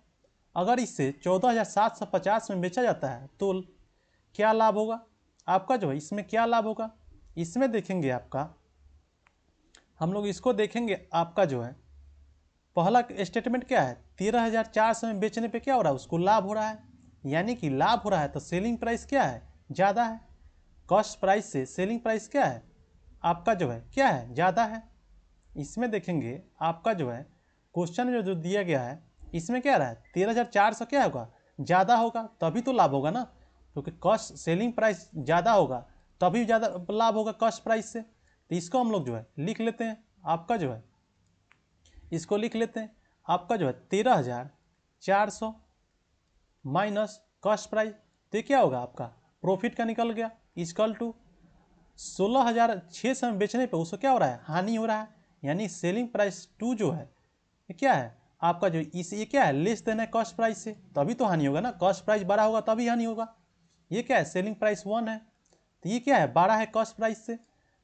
A: अगर इससे 14,750 में बेचा जाता है तो क्या लाभ होगा आपका जो है इसमें क्या लाभ होगा। इसमें देखेंगे आपका हम लोग इसको देखेंगे आपका जो है पहला स्टेटमेंट क्या है 13,400 में बेचने पे क्या हो रहा है उसको लाभ हो रहा है, यानी कि लाभ हो रहा है तो सेलिंग प्राइस क्या है ज़्यादा है। कॉस्ट प्राइस से सेलिंग प्राइस क्या है आपका जो है क्या है ज़्यादा है। इसमें देखेंगे आपका जो है क्वेश्चन में जो दिया गया है इसमें क्या रहा है 13,400 क्या होगा ज़्यादा होगा तभी तो लाभ होगा ना, क्योंकि कॉस्ट सेलिंग प्राइस ज़्यादा होगा तभी ज़्यादा लाभ होगा कॉस्ट प्राइस से। तो इसको हम लोग जो है लिख लेते हैं। आपका जो है इसको लिख लेते हैं आपका जो है 13,400 माइनस कॉस्ट प्राइस, तो क्या होगा आपका प्रॉफिट का निकल गया इक्वल टू 16,600 में बेचने पे उसको क्या हो रहा है हानि हो रहा है, यानी सेलिंग प्राइस 2 जो है ये क्या है आपका जो इस ये क्या है लेस देन है कॉस्ट प्राइस से, तभी तो हानि होगा ना, कॉस्ट प्राइस बड़ा होगा तभी हानि होगा। ये क्या है सेलिंग प्राइस 1 है तो ये क्या है 12 है कॉस्ट प्राइस से।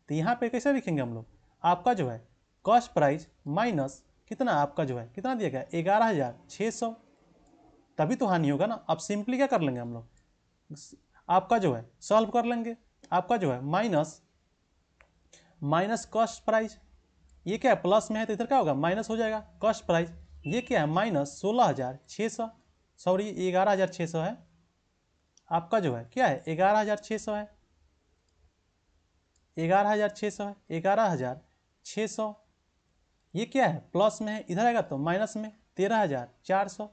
A: तो यहाँ पे कैसे लिखेंगे हम लोग आपका जो है कॉस्ट प्राइस माइनस कितना आपका जो है कितना दिया गया 11,600, तभी तो हानि होगा ना। अब सिंपली क्या कर लेंगे हम लोग आपका जो है सॉल्व कर लेंगे। आपका जो है माइनस कॉस्ट प्राइस ये क्या है प्लस में है तो इधर क्या होगा माइनस हो जाएगा कॉस्ट प्राइस। ये क्या है माइनस 16,600 सॉरी 11,600 है। आपका जो है क्या है 11,600 है 11,600 है 11,600। ये क्या है प्लस में है इधर आएगा तो माइनस में 13,400।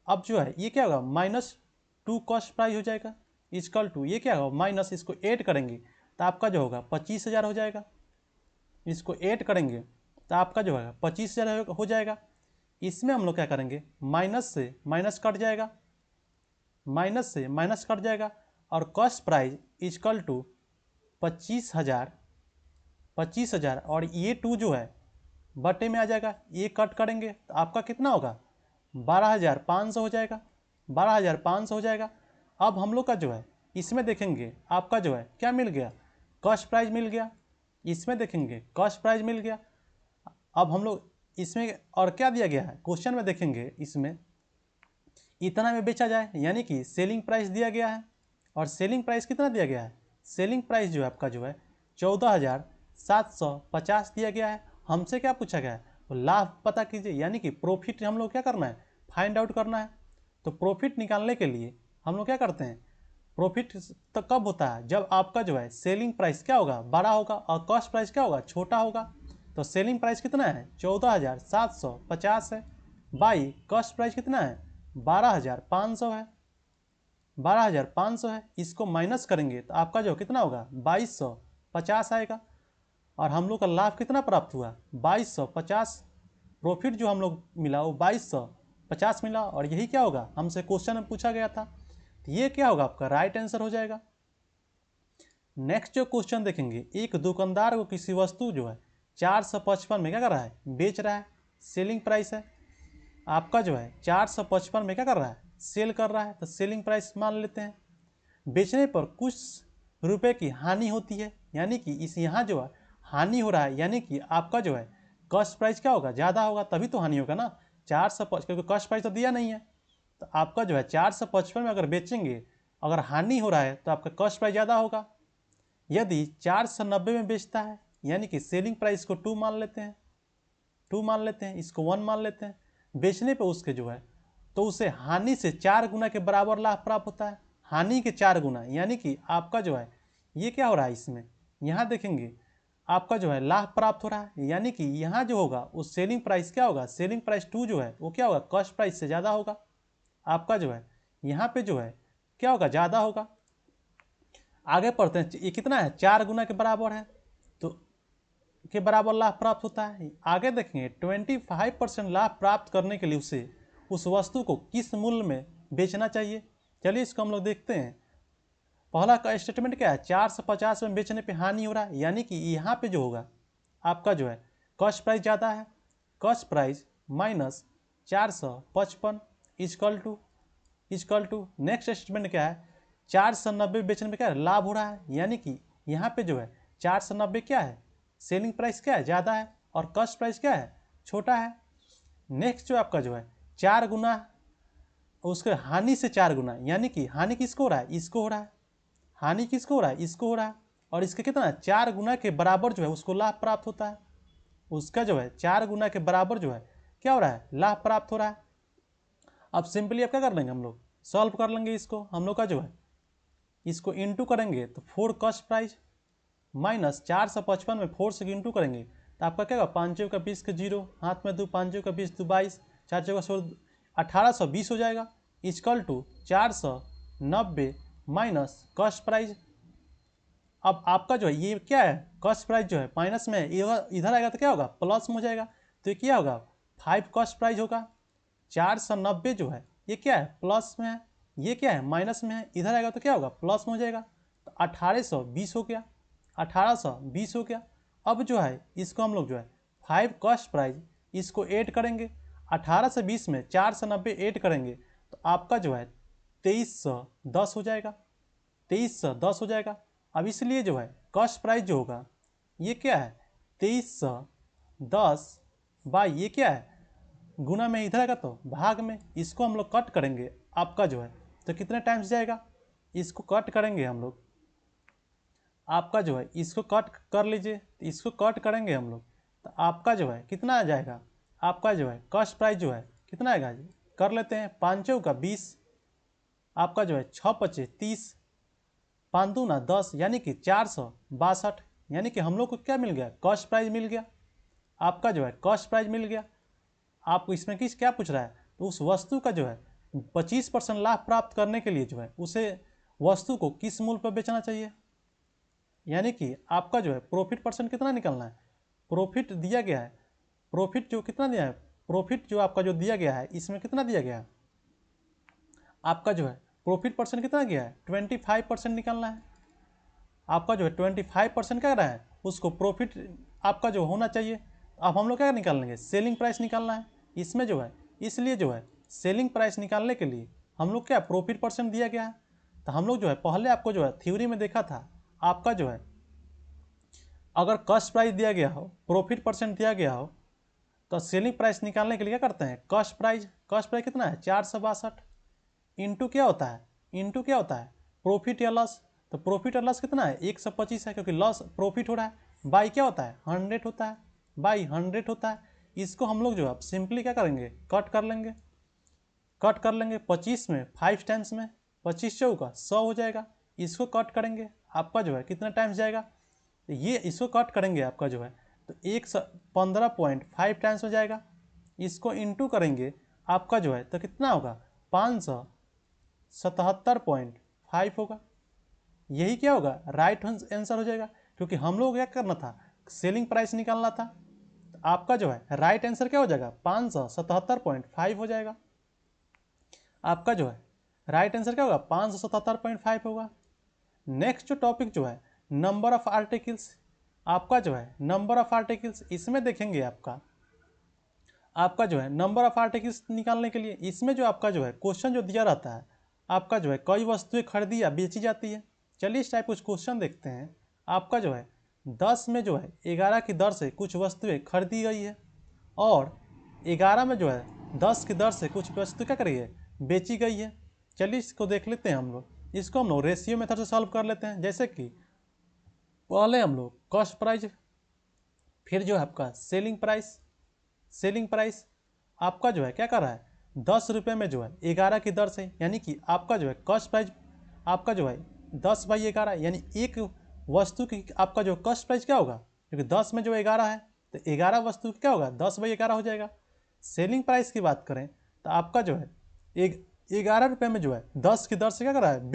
A: अब जो है ये क्या होगा -2 कॉस्ट प्राइस हो जाएगा इक्वल टू ये क्या होगा माइनस इसको ऐड करेंगे तो आपका जो होगा 25,000 हो जाएगा। इसको ऐड करेंगे तो आपका जो है 25,000 हो जाएगा। इसमें हम लोग क्या करेंगे माइनस से माइनस कट जाएगा, माइनस से माइनस कट जाएगा और कॉस्ट प्राइस इक्वल टू 25,000 और ये 2 जो है बटे में आ जाएगा, ये कट करेंगे तो आपका कितना होगा 12,500 हो जाएगा 12,500 हो जाएगा। अब हम लोग का जो है इसमें देखेंगे आपका जो है क्या मिल गया कॉस्ट प्राइस मिल गया, इसमें देखेंगे कॉस्ट प्राइस मिल गया। अब हम लोग इसमें और क्या दिया गया है क्वेश्चन में देखेंगे इसमें इतना में बेचा जाए, यानी कि सेलिंग प्राइस दिया गया है और सेलिंग प्राइस कितना दिया गया है सेलिंग प्राइस जो है आपका जो है 14,750 दिया गया है। हमसे क्या पूछा गया है तो लाभ पता कीजिए, यानी कि प्रॉफिट हम लोग क्या करना है फाइंड आउट करना है। तो प्रॉफिट निकालने के लिए हम लोग क्या करते हैं प्रॉफिट तो कब होता है जब आपका जो है सेलिंग प्राइस क्या होगा बड़ा होगा और कॉस्ट प्राइस क्या होगा छोटा होगा। तो सेलिंग प्राइस कितना है 14,750 है बाई कॉस्ट प्राइस कितना है 12,500 है 12,500 है। इसको माइनस करेंगे तो आपका जो कितना होगा 2,250 आएगा और हम लोग का लाभ कितना प्राप्त हुआ 2,250। प्रॉफिट जो हम लोग मिला वो 2,250 मिला और यही क्या होगा हमसे क्वेश्चन में पूछा गया था। तो ये क्या होगा आपका राइट आंसर हो जाएगा। नेक्स्ट जो क्वेश्चन देखेंगे एक दुकानदार को किसी वस्तु जो है 455 में क्या कर रहा है बेच रहा है, सेलिंग प्राइस है आपका जो है 455 में क्या कर रहा है सेल कर रहा है, तो सेलिंग प्राइस मान लेते हैं। बेचने पर कुछ रुपए की हानि होती है, यानी कि इस यहाँ जो है हानि हो रहा है, यानी कि आपका जो है कॉस्ट प्राइस क्या होगा ज़्यादा होगा तभी तो हानि होगा ना 455, क्योंकि कॉस्ट प्राइस तो दिया नहीं है। तो आपका जो है 455 में अगर बेचेंगे अगर हानि हो रहा है तो आपका कॉस्ट प्राइस ज़्यादा होगा। यदि 490 में बेचता है यानी कि सेलिंग प्राइस को 2 मान लेते हैं 2 मान लेते हैं, इसको 1 मान लेते हैं। बेचने पे उसके जो है तो उसे हानि से 4 गुना के बराबर लाभ प्राप्त होता है, हानि के 4 गुना, यानी कि आपका जो है ये क्या हो रहा है इसमें यहाँ देखेंगे आपका जो है लाभ प्राप्त हो रहा है, यानी कि यहाँ जो होगा उस सेलिंग प्राइस क्या होगा, सेलिंग प्राइस 2 जो है वो क्या होगा, कॉस्ट प्राइस से ज़्यादा होगा। आपका जो है यहाँ पे जो है क्या होगा, ज़्यादा होगा। आगे पढ़ते हैं, ये कितना है, 4 गुना के बराबर है, तो के बराबर लाभ प्राप्त होता है। आगे देखेंगे 25% लाभ प्राप्त करने के लिए उसे उस वस्तु को किस मूल्य में बेचना चाहिए। चलिए इसको हम लोग देखते हैं। पहला का स्टेटमेंट क्या है, 450 में बेचने पे हानि हो रहा है, यानी कि यहाँ पे जो होगा आपका जो है कॉस्ट प्राइस ज़्यादा है। Cost price minus 455 equal to next statement क्या है, 490 बेचने में क्या है, लाभ हो रहा है, यानी कि यहाँ पे जो है 490 क्या है, सेलिंग प्राइस क्या है, ज़्यादा है, और कॉस्ट प्राइस क्या है, छोटा है। नेक्स्ट जो आपका जो है 4 गुना, उसके हानि से 4 गुना, यानी कि हानि किसको हो रहा है, इसको हो रहा है। हानि किसको हो रहा है, इसको हो रहा है, और इसके कितना 4 गुना के बराबर जो है उसको लाभ प्राप्त होता है। उसका जो है 4 गुना के बराबर जो है क्या हो रहा है, लाभ प्राप्त हो रहा है। अब सिंपली अब क्या कर लेंगे, हम लोग सॉल्व कर लेंगे इसको। हम लोग का जो है इसको इंटू करेंगे तो 4 कॉस्ट प्राइस माइनस 455 में 4 से इंटू करेंगे तो आपका क्या होगा, 5 का 20 के 0, हाथ में 2, 5 का 20 2 22, 4 का 16, 1820 हो जाएगा। Equal to 490 minus cost price. अब आपका जो है ये क्या है, कॉस्ट प्राइस जो है माइनस में, इधर आएगा तो क्या होगा, प्लस में हो जाएगा, तो ये क्या होगा 5 कॉस्ट प्राइस होगा। 490 जो है ये क्या है, प्लस में है, ये क्या है, माइनस में है, इधर आएगा तो क्या होगा, प्लस में हो जाएगा, तो 1820 हो गया, 1820 हो गया। अब जो है इसको हम लोग जो है 5 कॉस्ट प्राइस इसको ऐड करेंगे, 18 से 20 में 490 ऐड करेंगे तो आपका जो है 2310 हो जाएगा, 2310 हो जाएगा। अब इसलिए जो है कॉस्ट प्राइस जो होगा ये क्या है, 2310 बाई ये क्या है, गुना में इधर आएगा तो भाग में, इसको हम लोग कट करेंगे आपका जो है तो कितने टाइम्स जाएगा, इसको कट करेंगे हम लोग, आपका जो है इसको कट कर लीजिए, इसको कट करेंगे हम लोग तो आपका जो है कितना आ जाएगा, आपका जो है कॉस्ट प्राइस जो है कितना आएगा, कर लेते हैं, 5 का 20, आपका जो है 6 पचे 30, 5 दूना 10, यानी कि 462, यानी कि हम लोग को क्या मिल गया, कॉस्ट प्राइस मिल गया। आपका जो है कॉस्ट प्राइस मिल गया। आपको इसमें किस क्या पूछ रहा है, तो उस वस्तु का जो है 25% लाभ प्राप्त करने के लिए जो है उसे वस्तु को किस मूल्य पर बेचना चाहिए, यानी कि आपका जो है प्रॉफिट परसेंट कितना निकलना है, प्रॉफिट दिया गया है, प्रॉफिट जो कितना दिया है, प्रॉफिट जो आपका जो दिया गया है इसमें कितना दिया गया है, आपका जो है प्रॉफिट परसेंट कितना गया है, 25% निकलना है। आपका जो है 25% क्या रहा है, उसको प्रॉफिट आपका जो होना चाहिए। अब हम लोग क्या निकालेंगे, सेलिंग प्राइस निकालना है इसमें जो है, इसलिए जो है सेलिंग प्राइस निकालने के लिए हम लोग क्या प्रॉफिट परसेंट दिया गया है, तो हम लोग जो है पहले आपको जो है थ्योरी में देखा था, आपका जो है अगर कॉस्ट प्राइस दिया गया हो, प्रॉफिट परसेंट दिया गया हो, तो सेलिंग प्राइस निकालने के लिए क्या करते हैं, कॉस्ट प्राइस कितना है 462, इंटू क्या होता है, इंटू क्या होता है प्रॉफिट या लॉस, तो प्रॉफिट और लॉस कितना है 125 है, क्योंकि लॉस प्रॉफिट हो रहा है, बाई क्या होता है 100 होता है, बाई 100 होता है। इसको हम लोग जो है सिंपली क्या करेंगे, कट कर लेंगे, 25 में 5 टाइम्स में 25 चौका 100 हो जाएगा, इसको कट करेंगे आपका जो है कितना टाइम्स जाएगा, ये इसको कट करेंगे आपका जो है तो 15.5 टाइम्स हो जाएगा, इसको इंटू करेंगे आपका जो है तो कितना होगा 577.5 होगा, यही क्या होगा राइट आंसर हो जाएगा, क्योंकि हम लोग क्या करना था, सेलिंग प्राइस निकालना था, तो आपका जो है राइट आंसर क्या हो जाएगा 577.5 हो जाएगा। आपका जो है राइट आंसर क्या होगा 577.5 होगा। नेक्स्ट जो टॉपिक जो है नंबर ऑफ आर्टिकल्स, आपका जो है नंबर ऑफ आर्टिकल्स, इसमें देखेंगे आपका जो है नंबर ऑफ आर्टिकल्स निकालने के लिए इसमें जो आपका जो है क्वेश्चन जो दिया रहता है, आपका जो है कई वस्तुएं खरीदी या बेची जाती है। चलिए इस टाइप कुछ क्वेश्चन देखते हैं। आपका जो है 10 में जो है 11 की दर से कुछ वस्तुएं खरीदी गई है, और 11 में जो है 10 की दर से कुछ वस्तु क्या करी है, बेची गई है। चलिए इसको देख लेते हैं हम लोग, इसको हम लोग रेशियो मेथड से सॉल्व कर लेते हैं। जैसे कि पहले हम लोग कॉस्ट प्राइस, फिर जो है आपका सेलिंग प्राइस आपका जो है क्या कर रहा है 10 रुपये में जो है 11 की दर से, यानी कि आपका जो है कॉस्ट प्राइस आपका जो है 10/11, यानी एक वस्तु की आपका जो कॉस्ट प्राइस क्या होगा क्योंकि 10 में जो 11 है तो 11 वस्तु क्या होगा, 10/11 हो जाएगा। सेलिंग प्राइस की बात करें तो आपका जो है एक 11 रुपये में जो है 10 की दर से क्या कर रहा है,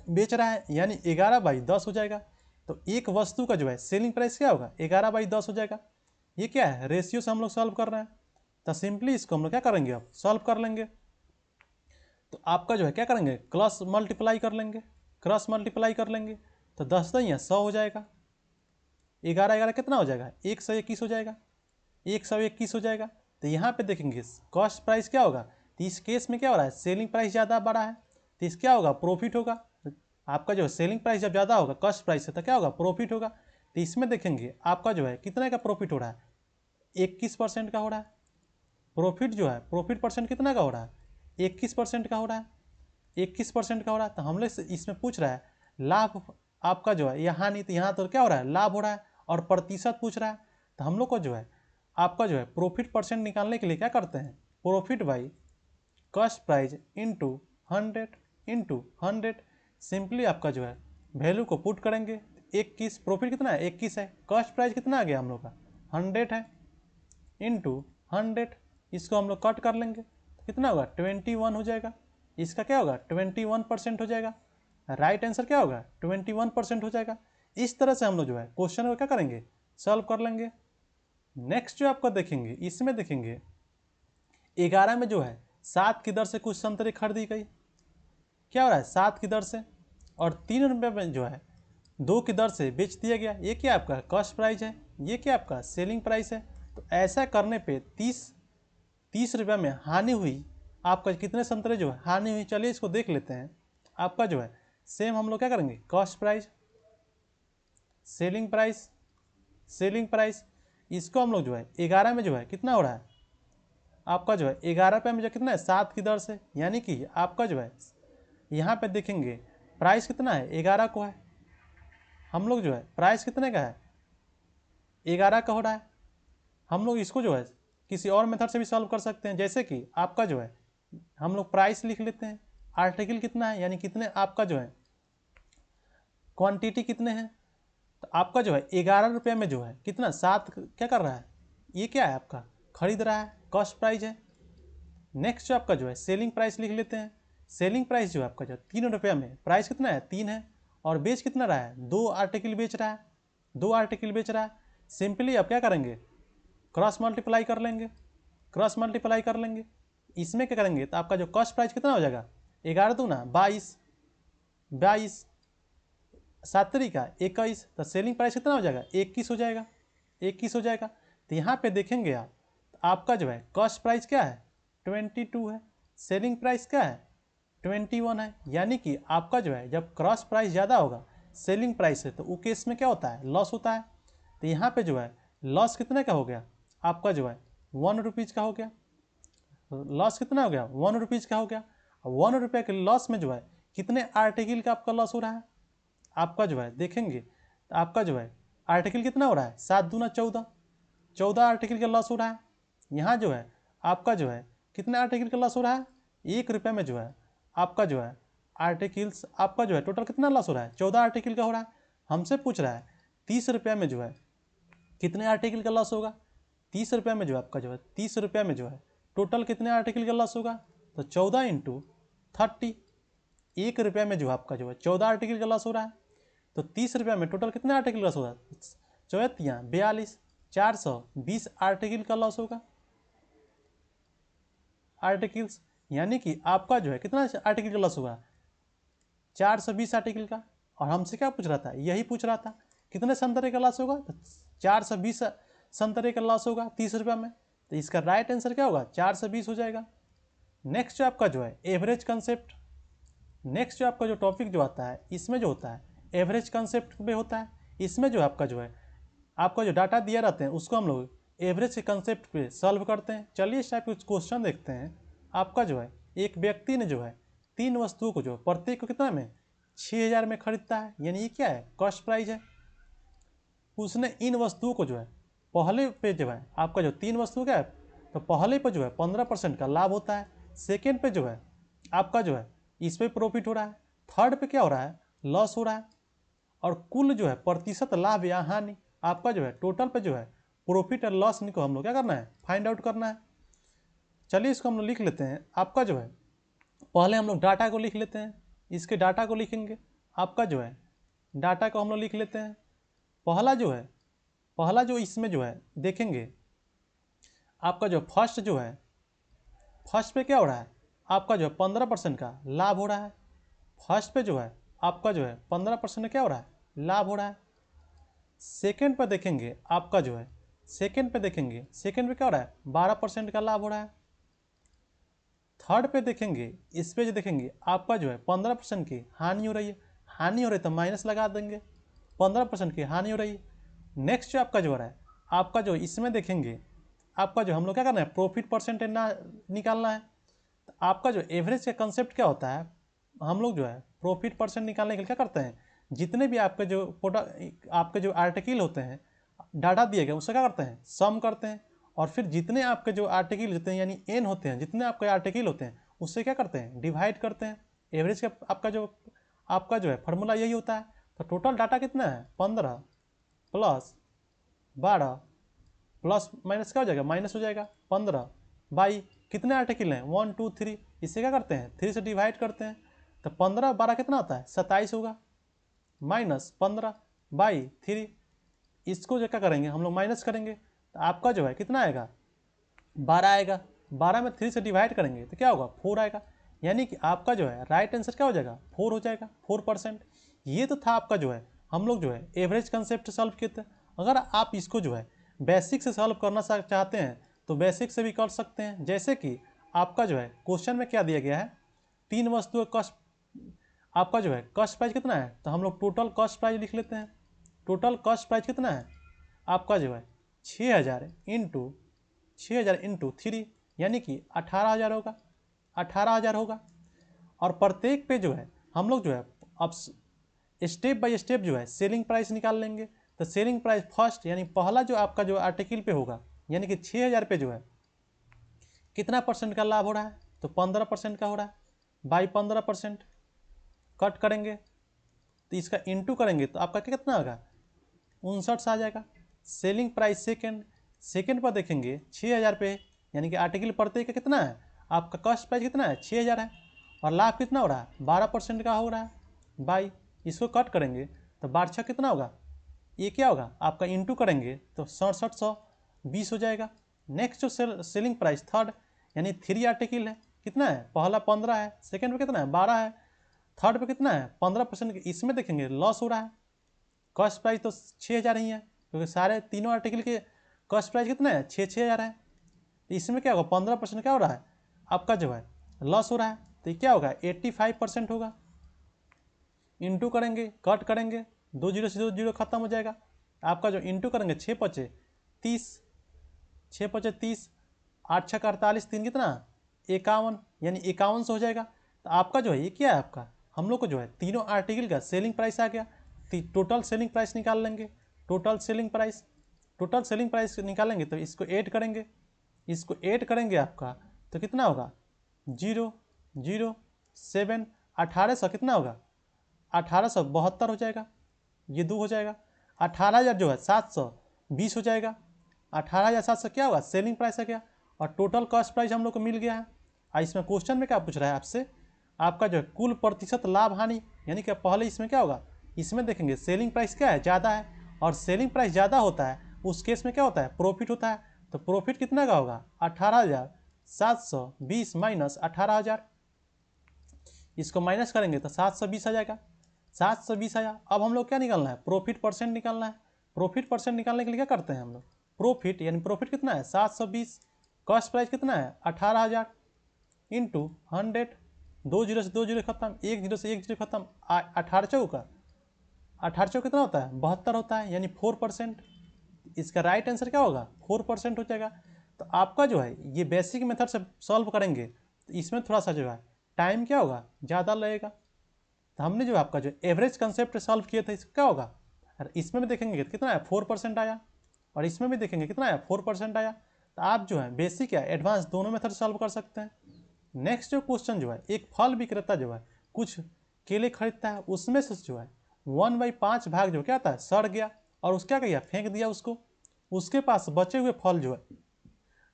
A: बेच रहा है, यानी 11/10 हो जाएगा। तो एक वस्तु का जो है सेलिंग प्राइस क्या होगा, 11/10 हो जाएगा। ये क्या है, रेशियो से हम लोग सॉल्व कर रहे हैं। तो सिंपली इसको हम लोग क्या करेंगे, अब सॉल्व कर लेंगे। तो आपका जो है क्या करेंगे, क्रॉस मल्टीप्लाई कर लेंगे, क्रॉस मल्टीप्लाई कर लेंगे। तो 10 तो यहाँ 100 हो जाएगा, 11 कितना हो जाएगा, 121 हो जाएगा, 121 हो जाएगा। तो यहाँ पे देखेंगे कॉस्ट प्राइस क्या होगा, तो इस केस में क्या हो रहा है, सेलिंग प्राइस ज़्यादा बड़ा है, तो इस क्या होगा, प्रॉफिट होगा। आपका जो सेलिंग प्राइस जब ज़्यादा होगा कॉस्ट प्राइस से तो क्या होगा, प्रॉफिट होगा। तो इसमें देखेंगे आपका जो है कितने का प्रॉफिट हो रहा है, 21% का हो रहा है। प्रॉफिट जो है, प्रॉफिट परसेंट कितना का हो रहा है, 21% का हो रहा है, 21% का हो रहा है। तो हम लोग इसमें पूछ रहा है लाभ आपका जो है, यहाँ नहीं तो यहाँ तो क्या हो रहा है, लाभ हो रहा है, और प्रतिशत पूछ रहा है। तो हम लोग को जो है आपका जो है प्रॉफिट परसेंट निकालने के लिए क्या करते हैं, profit by cost price into 100 simply आपका जो है वैल्यू को पुट करेंगे। 21, प्रॉफिट कितना है, 21 है, कॉस्ट प्राइस कितना आ गया हम लोग का, 100 है, इंटू 100, इसको हम लोग कट कर लेंगे तो कितना होगा, 21 हो जाएगा। इसका क्या होगा, 21% हो जाएगा। राइट आंसर क्या होगा, 21% हो जाएगा। इस तरह से हम लोग जो है क्वेश्चन को क्या करेंगे, सॉल्व कर लेंगे। नेक्स्ट जो आपको देखेंगे, इसमें देखेंगे 11 में जो है 7 की दर से कुछ संतरे खरीदी गई, क्या हो रहा है, 7 की दर से, और 3 रुपये में जो है 2 की दर से बेच दिया गया। ये क्या आपका कॉस्ट प्राइस है, ये क्या आपका सेलिंग प्राइस है। तो ऐसा करने पे 30 रुपये में हानि हुई, आपका कितने संतरे जो है हानि हुई, चलिए इसको देख लेते हैं। आपका जो है सेम हम लोग क्या करेंगे, cost price, selling price, selling price, इसको हम लोग जो है 11 में जो है कितना हो रहा है, आपका जो है 11 रुपये में जो कितना है, 7 की दर से, यानी कि आपका जो है यहाँ पे देखेंगे प्राइस कितना है, 11 को है। हम लोग जो है प्राइस कितने का है, 11 का हो रहा है। हम लोग इसको जो है किसी और मेथड से भी सॉल्व कर सकते हैं, जैसे कि आपका जो है हम लोग प्राइस लिख लेते हैं, आर्टिकल कितना है, यानी कितने आपका जो है क्वांटिटी कितने हैं। तो आपका जो है 11 रुपये में जो है कितना, 7 क्या कर रहा है, ये क्या है आपका खरीद रहा है, कॉस्ट प्राइस है। नेक्स्ट जो आपका जो है सेलिंग प्राइस लिख लेते हैं। सेलिंग प्राइस जो है आपका जो 3 रुपये में, प्राइस कितना है, 3 है, और बेच कितना रहा है, 2 आर्टिकल बेच रहा है, 2 आर्टिकल बेच रहा है। सिंपली आप क्या करेंगे, क्रॉस मल्टीप्लाई कर लेंगे, क्रॉस मल्टीप्लाई कर लेंगे। इसमें क्या करेंगे तो आपका जो कॉस्ट प्राइस कितना हो जाएगा, 11 दूना 22, 22 7 तरीका 21, तो सेलिंग प्राइस कितना हो जाएगा, 21 हो जाएगा, 21 हो जाएगा। तो यहाँ पे देखेंगे आप, तो आपका जो है कॉस्ट प्राइस क्या है, 22 है, सेलिंग प्राइस क्या है, 21 है। यानी कि आपका जो है जब क्रॉस प्राइस ज़्यादा होगा सेलिंग प्राइस से, तो वो केस में क्या होता है, लॉस होता है। तो यहाँ पे जो है लॉस कितने का हो गया, आपका जो है 1 रुपीज़ का हो गया। लॉस कितना हो गया, 1 रुपीज़ का हो गया। 1 रुपये के लॉस में जो है कितने आर्टिकल का आपका लॉस हो रहा है, आपका जो है देखेंगे तो आपका जो है आर्टिकल कितना हो रहा है, 7 दूना 14, 14 आर्टिकल का लॉस हो रहा है। यहाँ जो है आपका जो है कितने आर्टिकल का लॉस हो रहा है, 1 रुपये में जो है आपका जो है आर्टिकल्स, आपका जो है टोटल कितना लॉस हो रहा है, 14 आर्टिकल का हो रहा है। हमसे पूछ रहा है 30 रुपये में जो है कितने आर्टिकल का लॉस होगा। 30 रुपये में जो आपका जो है 30 रुपये में जो है टोटल कितने आर्टिकल का लॉस होगा, तो 14 इंटू 30, 1 रुपये में जो आपका जो है 14 आर्टिकल का लॉस हो रहा है। तो 30 रुपये में टोटल कितने आर्टिकल लॉस होगा, 42, 420 आर्टिकल का लॉस होगा, आर्टिकल्स। यानी कि आपका जो है कितना आर्टिकल का लॉस होगा, 420 आर्टिकल का। और हमसे क्या पूछ रहा था, यही पूछ रहा था कितने संतरे का लॉस होगा, तो 420 संतरे का लॉस होगा 30 रुपये में। तो इसका राइट आंसर क्या होगा, 420 हो जाएगा। नेक्स्ट जो आपका जो है एवरेज कंसेप्ट, नेक्स्ट जो आपका जो टॉपिक जो आता है इसमें जो होता है एवरेज कंसेप्ट पे होता है। इसमें जो आपका जो है आपका जो डाटा दिया रहते हैं उसको हम लोग एवरेज के कंसेप्ट पे सॉल्व करते हैं। चलिए इस टाइप के क्वेश्चन देखते हैं। आपका जो है एक व्यक्ति ने जो है 3 वस्तुओं को जो प्रत्येक को कितना में 6000 में खरीदता है, यानी ये क्या है, कॉस्ट प्राइस है। उसने इन वस्तुओं को जो है पहले पे जो है आपका जो 3 वस्तु क्या है, तो पहले पे जो है 15% का लाभ होता है, सेकेंड पे जो है आपका जो है इस पर प्रॉफिट हो रहा है, थर्ड पे क्या हो रहा है, लॉस हो रहा है, और कुल जो है प्रतिशत लाभ या हानि आपका जो है टोटल पे जो है प्रॉफिट और लॉस इनको हम लोग क्या करना है, फाइंड आउट करना है। चलिए इसको हम लोग लिख लेते हैं। आपका जो है पहले हम लोग डाटा को लिख लेते हैं, इसके डाटा को लिखेंगे। आपका जो है डाटा को हम लोग लिख लेते हैं। पहला जो इसमें जो है देखेंगे, आपका जो फर्स्ट पे क्या हो रहा है, आपका जो है 15% का लाभ हो रहा है। फर्स्ट पे जो है आपका जो है 15% क्या हो रहा है, लाभ हो रहा है। सेकेंड पे देखेंगे, आपका जो है सेकेंड पे क्या हो रहा है, 12% का लाभ हो रहा है। थर्ड पे देखेंगे, इस पे जो देखेंगे आपका जो है 15% की हानि हो रही है। हानि हो रही है तो माइनस लगा देंगे, 15% की हानि हो रही है। नेक्स्ट जो आपका जो हो रहा है, आपका जो इसमें देखेंगे, आपका जो हम लोग क्या करना है, प्रॉफिट परसेंटेज ना निकालना है। तो आपका जो एवरेज का कंसेप्ट क्या होता है, हम लोग जो है प्रॉफिट परसेंट निकालने के लिए क्या करते हैं, जितने भी आपके जो प्रोडक्ट आपके जो आर्टिकल होते हैं डाटा दिए गए उससे क्या करते हैं, सम करते हैं। और फिर जितने आपके जो आर्टिकल होते हैं यानी एन होते हैं, जितने आपके आर्टिकल होते हैं उससे क्या करते हैं, डिवाइड करते हैं। एवरेज का आपका जो है फार्मूला यही होता है। तो टोटल डाटा कितना है, 15 प्लस 12 प्लस माइनस क्या हो जाएगा, माइनस हो जाएगा 15 बाई कितने आर्टिकल हैं, 1 2 3, इससे क्या करते हैं 3 से डिवाइड करते हैं। तो 15 12 कितना आता है, 27 होगा, माइनस 15 बाई 3। इसको जो क्या करेंगे हम लोग माइनस करेंगे, तो आपका जो है कितना आएगा, 12 आएगा। 12 में 3 से डिवाइड करेंगे तो क्या होगा, 4 आएगा। यानी कि आपका जो है राइट आंसर क्या हो जाएगा, 4 हो जाएगा, 4%। ये तो था आपका जो है हम लोग जो है एवरेज कंसेप्ट सॉल्व किए थे। अगर आप इसको जो है बेसिक से सॉल्व करना चाहते हैं तो बेसिक से भी कर सकते हैं। जैसे कि आपका जो है क्वेश्चन में क्या दिया गया है, 3 वस्तुओं का कॉस्ट, आपका जो है कॉस्ट प्राइस कितना है, तो हम लोग टोटल कॉस्ट प्राइस लिख लेते हैं। टोटल कॉस्ट प्राइस कितना है, आपका जो है 6000 इंटू 3 यानी कि 18000 होगा, 18000 होगा। और प्रत्येक पे जो है हम लोग जो है अब स्टेप बाय स्टेप जो है सेलिंग प्राइस निकाल लेंगे। तो सेलिंग प्राइस फर्स्ट यानी पहला जो आपका जो आर्टिकल पे होगा, यानी कि 6000 पे जो है कितना परसेंट का लाभ हो रहा है, तो 15% का हो रहा है, बाई 15% कट करेंगे तो इसका इंटू करेंगे तो आपका कितना होगा, 59 आ जाएगा। सेलिंग प्राइस सेकेंड पर देखेंगे 6000 पे, यानी कि आर्टिकल प्रत्येक का कितना है, आपका कॉस्ट प्राइस कितना है, 6000 है। और लाभ कितना हो रहा है, 12% का हो रहा है, बाई इसको कट करेंगे तो 12 कितना होगा, ये क्या होगा आपका इंटू करेंगे तो 6720 हो जाएगा। नेक्स्ट जो सेलिंग प्राइस थर्ड यानी 3 आर्टिकल है, कितना है, पहला 15 है, सेकेंड पे कितना है, 12 है, थर्ड पे कितना है, 15%। इसमें देखेंगे लॉस हो रहा है, कॉस्ट प्राइस तो 6000 ही है क्योंकि सारे तीनों आर्टिकल के कॉस्ट प्राइस कितना है, 6000 है। तो इसमें क्या होगा, 15% क्या हो रहा है, आपका जो है लॉस हो रहा है। तो क्या होगा, 85% होगा। इंटू करेंगे कट करेंगे, 2 जीरो से 2 जीरो खत्म हो जाएगा। आपका जो इंटू करेंगे 6 पचे 30, 6 पचे 30, 8 छः 48, 3 कितना 51, यानी 51 हो जाएगा। तो आपका जो है ये क्या है, आपका हम लोग को जो है तीनों आर्टिकल का सेलिंग प्राइस आ गया। टोटल सेलिंग प्राइस निकाल लेंगे। टोटल सेलिंग प्राइस निकालेंगे तो इसको ऐड करेंगे आपका तो कितना होगा, 007, 1800 कितना होगा, 1872 हो जाएगा, ये 2 हो जाएगा। 18000 जो है 720 हो जाएगा, 18700 क्या होगा, सेलिंग प्राइस आ गया। और टोटल कॉस्ट प्राइस हम लोग को मिल गया है। और इसमें क्वेश्चन में क्या पूछ रहा है आपसे, आपका जो है कुल प्रतिशत लाभ हानि, यानी कि पहले इसमें क्या होगा, इसमें देखेंगे सेलिंग प्राइस क्या है, ज़्यादा है, और सेलिंग प्राइस ज़्यादा होता है उस केस में क्या होता है, प्रॉफिट होता है। तो प्रॉफिट कितना का होगा, 18720 माइनस 18000, इसको माइनस करेंगे तो 720 आ जाएगा, 720 आया। अब हम लोग क्या निकालना है, प्रॉफिट परसेंट निकालना है। प्रॉफिट परसेंट निकालने के लिए क्या करते हैं हम लोग, प्रॉफिट यानी प्रॉफिट कितना है 720, कॉस्ट प्राइस कितना है 18000 इंटू 100, 2 जीरो से 2 जीरो खत्म, 1 जीरो से 1 जीरो खत्म, 18 का 18 कितना होता है, 72 होता है, यानी 4%। इसका राइट आंसर क्या होगा, 4% हो जाएगा। तो आपका जो है ये बेसिक मेथड से सॉल्व करेंगे तो इसमें थोड़ा सा जो है टाइम क्या होगा, ज़्यादा लगेगा। तो हमने जो आपका जो एवरेज कंसेप्ट सॉल्व किया था इसका क्या होगा, और इसमें भी देखेंगे कितना है, 4% आया, और इसमें भी देखेंगे कितना है, 4% आया। तो आप जो है बेसिक या एडवांस दोनों मेथड सॉल्व कर सकते हैं। नेक्स्ट जो क्वेश्चन जो है, एक फल विक्रेता जो है कुछ केले खरीदता है, उसमें से जो है 1/5 भाग जो क्या आता है, सड़ गया और उस क्या किया, फेंक दिया उसको। उसके पास बचे हुए फल जो है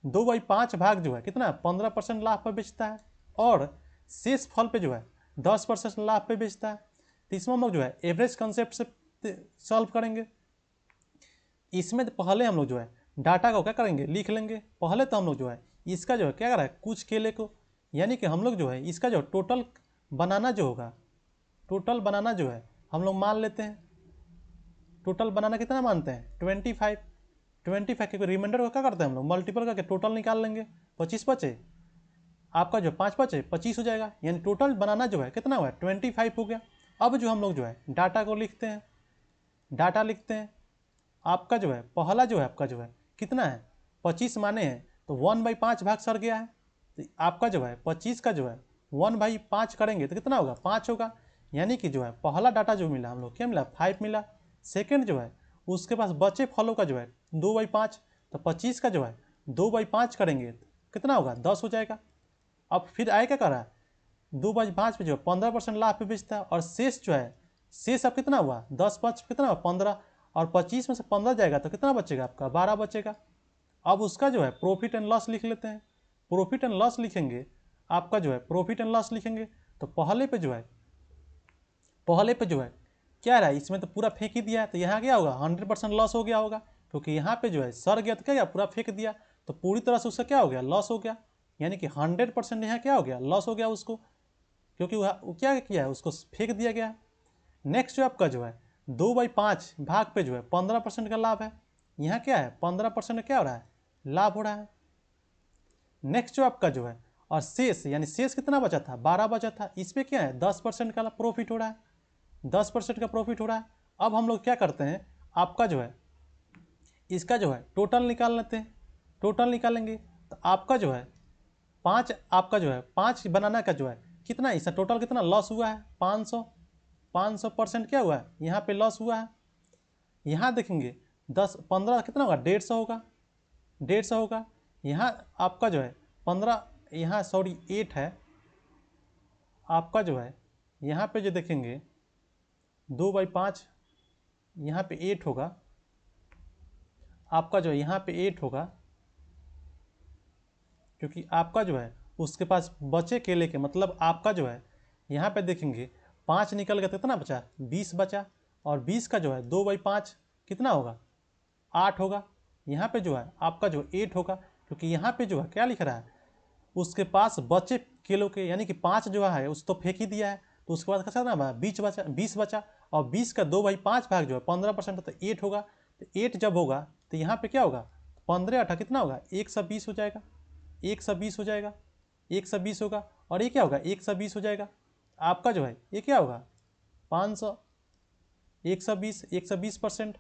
A: 2/5 भाग जो है कितना 15% लाभ पर बेचता है, और शेष फल पे जो है 10% लाभ पे बेचता है। तो इसमें हम लोग जो है एवरेज कंसेप्ट से सॉल्व करेंगे। इसमें तो पहले हम लोग जो है डाटा को क्या करेंगे, लिख लेंगे। पहले तो हम लोग जो है इसका जो है क्या कर रहा है, कुछ केले को, यानी कि हम लोग जो है इसका जो टोटल बनाना जो होगा, टोटल बनाना जो है हम लोग मान लेते हैं। टोटल बनाना कितना मानते हैं 25 के रिमाइंडर को क्या करते हैं हम लोग मल्टीपल करके टोटल निकाल लेंगे। 25 बचे, आपका जो 5 बचे 25 हो जाएगा, यानी टोटल बनाना जो है कितना हुआ 25 हो गया। अब जो हम लोग जो है डाटा को लिखते हैं, डाटा लिखते हैं। आपका जो है पहला जो है आपका जो है कितना है 25 माने हैं, तो 1/5 भाग सर गया है। तो आपका जो है 25 का जो है 1/5 करेंगे तो कितना होगा 5 होगा, यानी कि जो है पहला डाटा जो मिला हम लोग क्या मिला 5 मिला। सेकंड जो है उसके पास बचे फलों का जो है 2/5, तो 25 का जो है 2/5 करेंगे तो कितना होगा 10 हो जाएगा। अब फिर आए क्या कर रहा है 2/5 पे जो है 15% लाभ पे बेचता है, और शेष जो है शेष अब कितना हुआ 10/5 कितना हुआ 15, और 25 में से 15 जाएगा तो कितना बचेगा आपका 12 बचेगा। अब उसका जो है प्रॉफिट एंड लॉस लिख लेते हैं। प्रॉफिट एंड लॉस लिखेंगे, आपका जो है प्रॉफिट एंड लॉस लिखेंगे तो पहले पे जो है क्या रहा है, इसमें तो पूरा फेंक ही दिया है, तो यहाँ क्या होगा 100% लॉस हो गया होगा, क्योंकि यहाँ पे जो है सर गया तो क्या गया पूरा फेंक दिया, तो पूरी तरह से उसका क्या हो गया लॉस हो गया, यानी कि 100% यहाँ क्या हो गया लॉस हो गया उसको, क्योंकि वो क्या किया है उसको फेंक दिया गया। नेक्स्ट जो आपका जो है 2/5 भाग पे जो है 15% का लाभ है, यहाँ क्या है 15% क्या हो रहा है लाभ हो रहा है। नेक्स्ट जो आपका जो है और शेष, यानी शेष कितना बचा था 12 बचा था, इस पर क्या है 10% का प्रॉफिट हो रहा है, 10% का प्रॉफिट हो रहा है। अब हम लोग क्या करते हैं, आपका जो है इसका जो है टोटल निकाल लेते हैं। टोटल निकालेंगे तो आपका जो है 5, आपका जो है 5 बनाना का जो है कितना, इसका टोटल कितना लॉस हुआ है 500% क्या हुआ है यहाँ पे लॉस हुआ है। यहाँ देखेंगे 10 15 कितना होगा 150 होगा, 150 होगा। यहाँ आपका जो है 15, यहाँ सॉरी 8 है, आपका जो है यहाँ पे जो देखेंगे 2/5, यहाँ पे 8 होगा, आपका जो है यहाँ पे 8 होगा, क्योंकि आपका जो है उसके पास बचे केले के, मतलब आपका जो है यहाँ पे देखेंगे 5 निकल गया तो कितना बचा 20 बचा, और 20 का जो है 2/5 कितना होगा 8 होगा। यहाँ पे जो है आपका जो 8 होगा, क्योंकि यहाँ पे जो है क्या लिख रहा है उसके पास बचे केलों के, यानी कि 5 जो है उस तो फेंक ही दिया है, तो उसके बाद कैसा ना 20 बचा, और 20 का 2/5 भाग जो है 15% तो 8 होगा। तो 8 जब होगा तो यहाँ पे क्या होगा 15 कितना होगा 120 हो जाएगा, 120 हो जाएगा, 120 होगा, और ये क्या होगा 120 हो जाएगा। आपका जो है ये क्या होगा 500, 120%।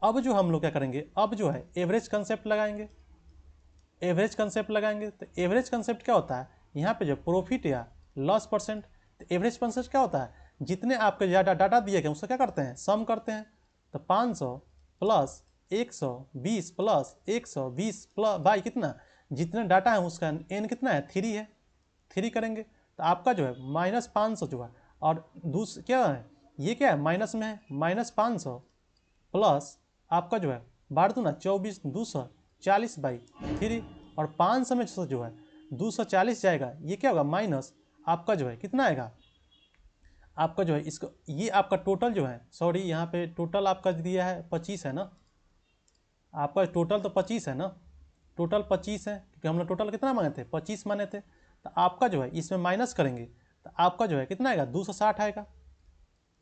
A: अब जो हम लोग क्या करेंगे, अब जो है एवरेज कंसेप्ट लगाएंगे। एवरेज कंसेप्ट लगाएंगे तो एवरेज कंसेप्ट क्या होता है, यहाँ पे जो प्रॉफिट या लॉस परसेंट, तो एवरेज कंसेप्ट क्या होता है जितने आपके ज़्यादा डाटा दिए गए उसका क्या करते हैं सम करते हैं। तो 500 प्लस 120 प्लस 120 प्लस बाई कितना, जितने डाटा है उसका एन कितना है 3 है, 3 करेंगे तो आपका जो है -500 जो है, और दूसरा क्या है ये क्या है माइनस में है -500 प्लस आपका जो है बार दूना 24 240/3, और 500 में से जो है 240 जाएगा, ये क्या होगा माइनस आपका जो है कितना आएगा, आपका जो है इसको ये आपका टोटल जो है सॉरी यहाँ पे टोटल आपका दिया है 25 है ना, आपका टोटल तो 25 है ना, टोटल 25 है, क्योंकि हम लोग टोटल कितना मांगे थे 25 माने थे, तो आपका जो है इसमें माइनस करेंगे तो आपका जो है कितना आएगा 260 आएगा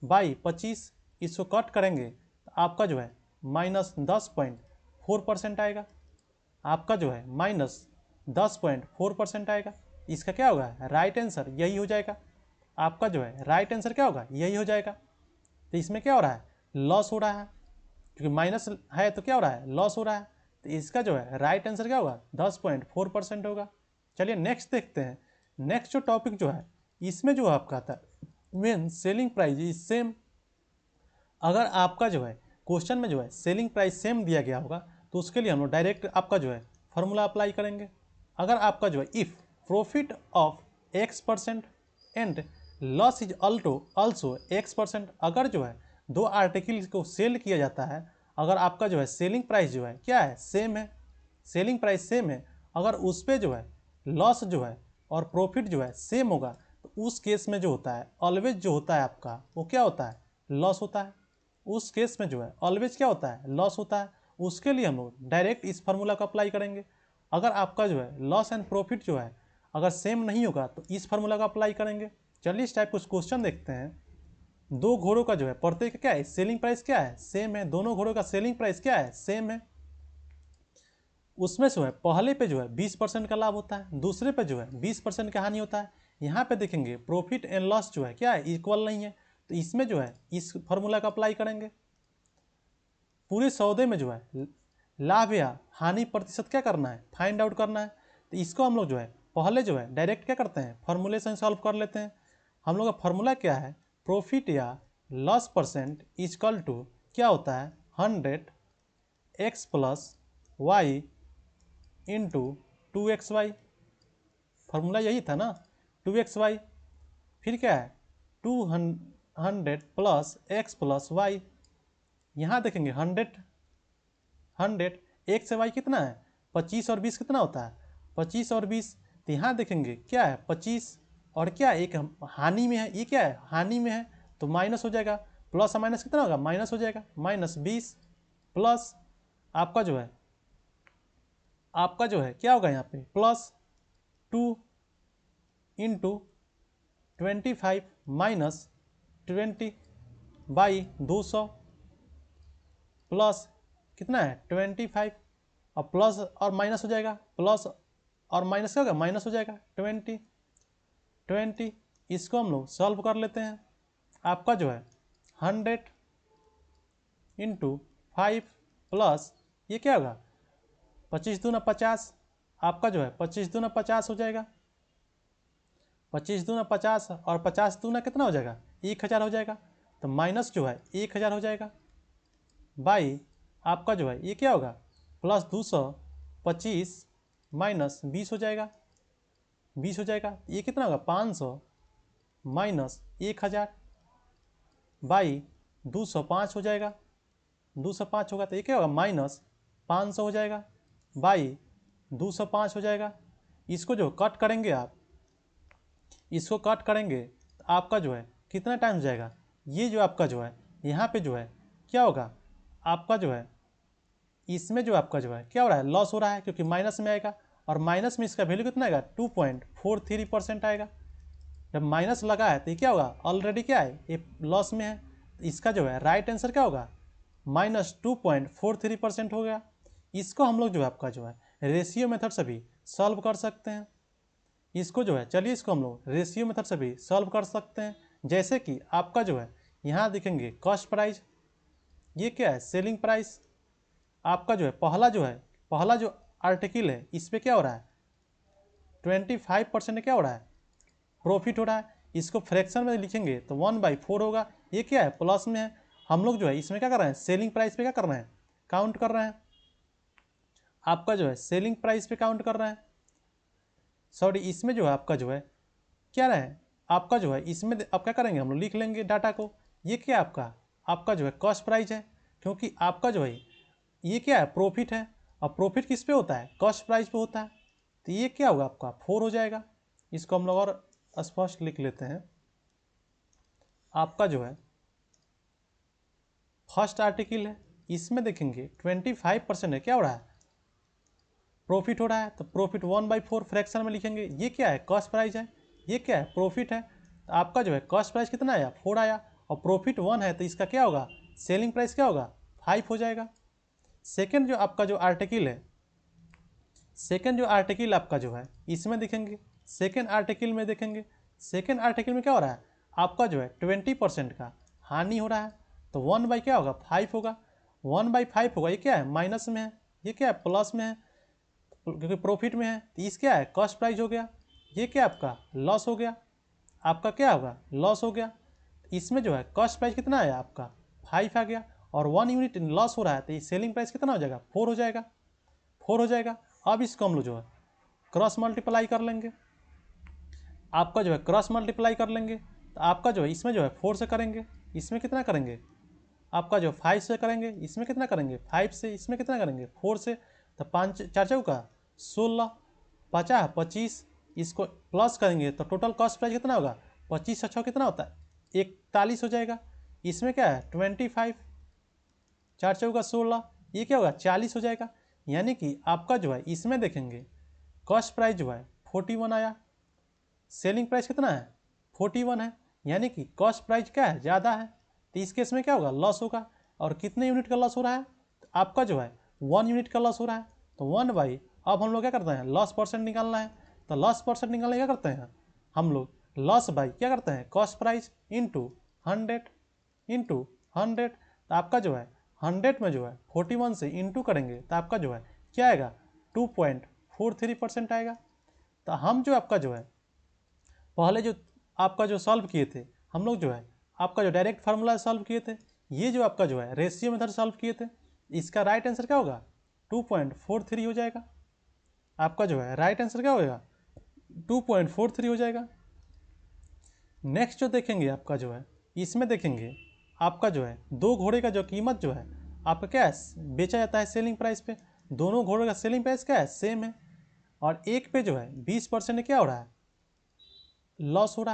A: बाई 25, इसको कट करेंगे तो आपका जो है -10.4% आएगा, आपका जो है -10.4% आएगा। इसका क्या होगा राइट आंसर यही हो जाएगा, आपका जो है राइट आंसर क्या होगा यही हो जाएगा। तो इसमें क्या हो रहा है लॉस हो रहा है, क्योंकि माइनस है तो क्या हो रहा है लॉस हो रहा है, तो इसका जो है राइट आंसर क्या होगा 10.4% होगा। चलिए नेक्स्ट देखते हैं। नेक्स्ट जो टॉपिक जो है इसमें जो आपका आता है main selling price is same. अगर आपका जो है क्वेश्चन में जो है सेलिंग प्राइस सेम दिया गया होगा तो उसके लिए हम लोग डायरेक्ट आपका जो है फॉर्मूला अप्लाई करेंगे। अगर आपका जो है if profit of X% and loss is also X%, अगर जो है 2 आर्टिकल को सेल किया जाता है अगर आपका जो है सेलिंग प्राइस जो है क्या है, सेम है, सेलिंग प्राइस सेम है, अगर उस पर जो है लॉस जो है और प्रॉफिट जो है सेम होगा तो उस केस में जो होता है ऑलवेज जो होता है आपका वो क्या होता है, लॉस होता है। उस केस में जो है ऑलवेज क्या होता है, लॉस होता है। उसके लिए हम लोग डायरेक्ट इस फार्मूला को अप्लाई करेंगे। अगर आपका जो है लॉस एंड प्रॉफिट जो है अगर सेम नहीं होगा तो इस फार्मूला का अप्लाई करेंगे। चलिए इस टाइप कुछ क्वेश्चन देखते हैं। दो घोड़ों का जो है प्रत्येक क्या है, सेलिंग प्राइस क्या है, सेम है। दोनों घोड़ों का सेलिंग प्राइस क्या है, सेम है। उसमें जो है पहले पे जो है 20% का लाभ होता है, दूसरे पे जो है 20% का हानि होता है। यहाँ पे देखेंगे प्रॉफिट एंड लॉस जो है क्या है, इक्वल नहीं है, तो इसमें जो है इस फार्मूला का अप्लाई करेंगे। पूरे सौदे में जो है लाभ या हानि प्रतिशत क्या करना है, फाइंड आउट करना है। तो इसको हम लोग जो है पहले जो है डायरेक्ट क्या करते हैं, फॉर्मूले से सॉल्व कर लेते हैं। हम लोग का फॉर्मूला क्या है, प्रॉफिट या लॉस परसेंट इजकल टू क्या होता है, 100x plus Y into 2xy। Formula यही था ना, 2xy। फिर क्या है 200 प्लस एक्स प्लस वाई। यहाँ देखेंगे 100 एक से वाई कितना है 25 और 20 कितना होता है 25 और 20। तो यहाँ देखेंगे क्या है 25 और क्या एक हानि में है, ये क्या है हानि में है तो माइनस हो जाएगा, प्लस और माइनस कितना होगा माइनस हो जाएगा, -20 प्लस आपका जो है क्या होगा यहाँ पे +2 इंटू 25 माइनस 20 बाई 200 प्लस कितना है 25 और प्लस और माइनस हो जाएगा, प्लस और माइनस क्या होगा माइनस हो जाएगा 20। इसको हम लोग सॉल्व कर लेते हैं। आपका जो है 100 इंटू 5 प्लस ये क्या होगा 25 दूना 50, आपका जो है 25 दूना 50 हो जाएगा, 25 दूना 50 और 50 दूना कितना हो जाएगा 1000 हो जाएगा। तो माइनस जो है 1000 हो जाएगा बाई आपका जो है ये क्या होगा +225 माइनस 20 हो जाएगा, 20 हो जाएगा। ये कितना होगा 500 माइनस 1000 बाई 205 हो जाएगा, 205 होगा तो ये क्या होगा -500 हो जाएगा बाई 205 हो जाएगा। इसको जो कट करेंगे आप, इसको कट करेंगे तो आपका जो है कितना टाइम हो जाएगा, ये जो आपका जो है यहाँ पे जो है क्या होगा आपका जो है इसमें जो आपका जो है क्या हो रहा है लॉस हो रहा है क्योंकि माइनस में आएगा, और माइनस में इसका वैल्यू कितना आएगा 2.43% आएगा। जब माइनस लगा है तो ये क्या होगा ऑलरेडी क्या है ये लॉस में है, तो इसका जो है राइट आंसर क्या होगा -2.43% हो गया। इसको हम लोग जो है आपका जो है रेशियो मेथड से भी सॉल्व कर सकते हैं। इसको जो है चलिए इसको हम लोग रेशियो मेथड से भी सॉल्व कर सकते हैं। जैसे कि आपका जो है यहाँ देखेंगे कॉस्ट प्राइस, ये क्या है सेलिंग प्राइस। आपका जो है पहला जो आर्टिकल है इस पर क्या हो रहा है 25% क्या हो रहा है प्रॉफिट हो रहा है। इसको फ्रैक्शन में लिखेंगे तो 1/4 होगा, ये क्या है प्लस में है। हम लोग जो है इसमें क्या कर रहे हैं सेलिंग प्राइस पे क्या कर रहे हैं काउंट कर रहे हैं, आपका जो है सेलिंग प्राइस पे काउंट कर रहे हैं। सॉरी इसमें जो है आपका जो है क्या रहा है आपका जो है इसमें अब क्या करेंगे हम लोग लिख लेंगे डाटा को। ये क्या आपका जो है कॉस्ट प्राइस है, क्योंकि आपका जो है ये क्या है प्रॉफिट है, और प्रॉफिट किस पे होता है कॉस्ट प्राइस पे होता है। तो ये क्या होगा आपका 4 हो जाएगा। इसको हम लोग और स्पष्ट लिख लेते हैं। आपका जो है फर्स्ट आर्टिकल है, इसमें देखेंगे 25% है क्या हो रहा है प्रॉफिट हो रहा है, तो प्रॉफिट 1/4 फ्रैक्शन में लिखेंगे। ये क्या है कॉस्ट प्राइस है, ये क्या है प्रॉफिट है, तो आपका जो है कॉस्ट प्राइस कितना आया 4 आया, और प्रॉफिट 1 है तो इसका क्या होगा सेलिंग प्राइस क्या होगा 5 हो जाएगा। सेकेंड जो आपका जो आर्टिकल है, सेकेंड जो आर्टिकल आपका जो है इसमें देखेंगे, सेकेंड आर्टिकल में देखेंगे, सेकेंड आर्टिकल में क्या हो रहा है आपका जो है 20% का हानि हो रहा है, तो 1 क्या होगा 5 होगा, 1/5 होगा। ये क्या है माइनस में है, ये क्या है प्लस में है क्योंकि प्रॉफिट में है, तो इस क्या है कॉस्ट प्राइस हो गया। ये क्या आपका लॉस हो गया, आपका क्या होगा लॉस हो गया। इसमें जो है कॉस्ट प्राइस कितना आया आपका 5 आ गया, और 1 यूनिट लॉस हो रहा है तो ये सेलिंग प्राइस कितना हो जाएगा 4 हो जाएगा, 4 हो जाएगा। अब इसको हम लोग जो है क्रॉस मल्टीप्लाई कर लेंगे, आपका जो है क्रॉस मल्टीप्लाई कर लेंगे तो आपका जो है इसमें जो है 4 से करेंगे, इसमें कितना करेंगे आपका जो 5 से करेंगे, इसमें कितना करेंगे 5 से, इसमें कितना करेंगे 4 से, तो 5 4 चौका 16, 50 25, इसको प्लस करेंगे तो टोटल कॉस्ट प्राइस कितना होगा 25 से 6 कितना होता है 41 हो जाएगा। इसमें क्या है 25, 4 चौका 16, ये क्या होगा 40 हो जाएगा। यानी कि आपका जो है इसमें देखेंगे कॉस्ट प्राइस जो है 41 आया, सेलिंग प्राइस कितना है 41 है, यानी कि कॉस्ट प्राइस क्या है ज़्यादा है। तो इस केस में क्या होगा लॉस होगा। और कितने यूनिट का लॉस हो रहा है तो आपका जो है 1 यूनिट का लॉस हो रहा है। तो 1 बाई, अब हम लोग क्या करते हैं लॉस परसेंट निकालना है। तो लॉस परसेंट निकालने क्या करते हैं हम लोग लॉस बाई क्या करते हैं कॉस्ट प्राइस इंटू 100 तो आपका जो है 100 में जो है 41 से इंटू करेंगे तो आपका जो है क्या आएगा 2.43% आएगा। तो हम जो आपका जो है पहले जो आपका जो सॉल्व किए थे हम लोग जो है आपका जो डायरेक्ट फार्मूला सॉल्व किए थे, ये जो आपका जो है रेशियो मेथड सॉल्व किए थे, इसका राइट आंसर क्या होगा 2.43 हो जाएगा। आपका जो है राइट आंसर क्या होगा 2.43 हो जाएगा। नेक्स्ट जो देखेंगे आपका जो है इसमें देखेंगे आपका जो है 2 घोड़े का जो कीमत जो है आपका क्या है बेचा जाता है सेलिंग प्राइस पे, दोनों घोड़े का सेलिंग प्राइस क्या है सेम है, और एक पे जो है 20% क्या हो रहा है लॉस हो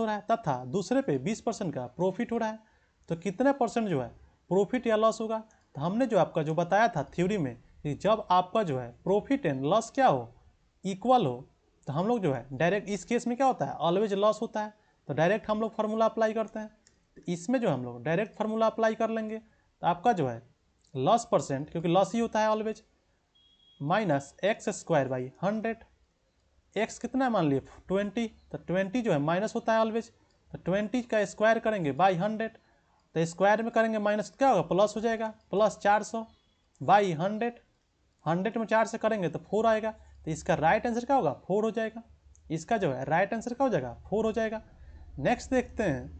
A: रहा है तथा दूसरे पे 20% का प्रॉफिट हो रहा है। तो कितने परसेंट जो है प्रॉफिट या लॉस होगा। तो हमने जो आपका जो बताया था थ्योरी में कि जब आपका जो है प्रॉफिट एंड लॉस क्या हो इक्वल हो, तो हम लोग जो है डायरेक्ट इस केस में क्या होता है ऑलवेज लॉस होता है, तो डायरेक्ट हम लोग फार्मूला अप्लाई करते हैं। तो इसमें जो हम लोग डायरेक्ट फार्मूला अप्लाई कर लेंगे तो आपका जो है लॉस परसेंट, क्योंकि लॉस ही होता है always, minus x² by 100, x कितना है मान लिए 20, तो 20 जो है माइनस होता है ऑलवेज, तो 20 का स्क्वायर करेंगे बाई 100, तो स्क्वायर में करेंगे माइनस क्या होगा प्लस हो जाएगा, प्लस 400 बाई 100, 100 में 4 से करेंगे तो 4 आएगा। तो इसका राइट आंसर क्या होगा 4 हो जाएगा। इसका जो है राइट आंसर क्या हो जाएगा 4 हो जाएगा। नेक्स्ट देखते हैं,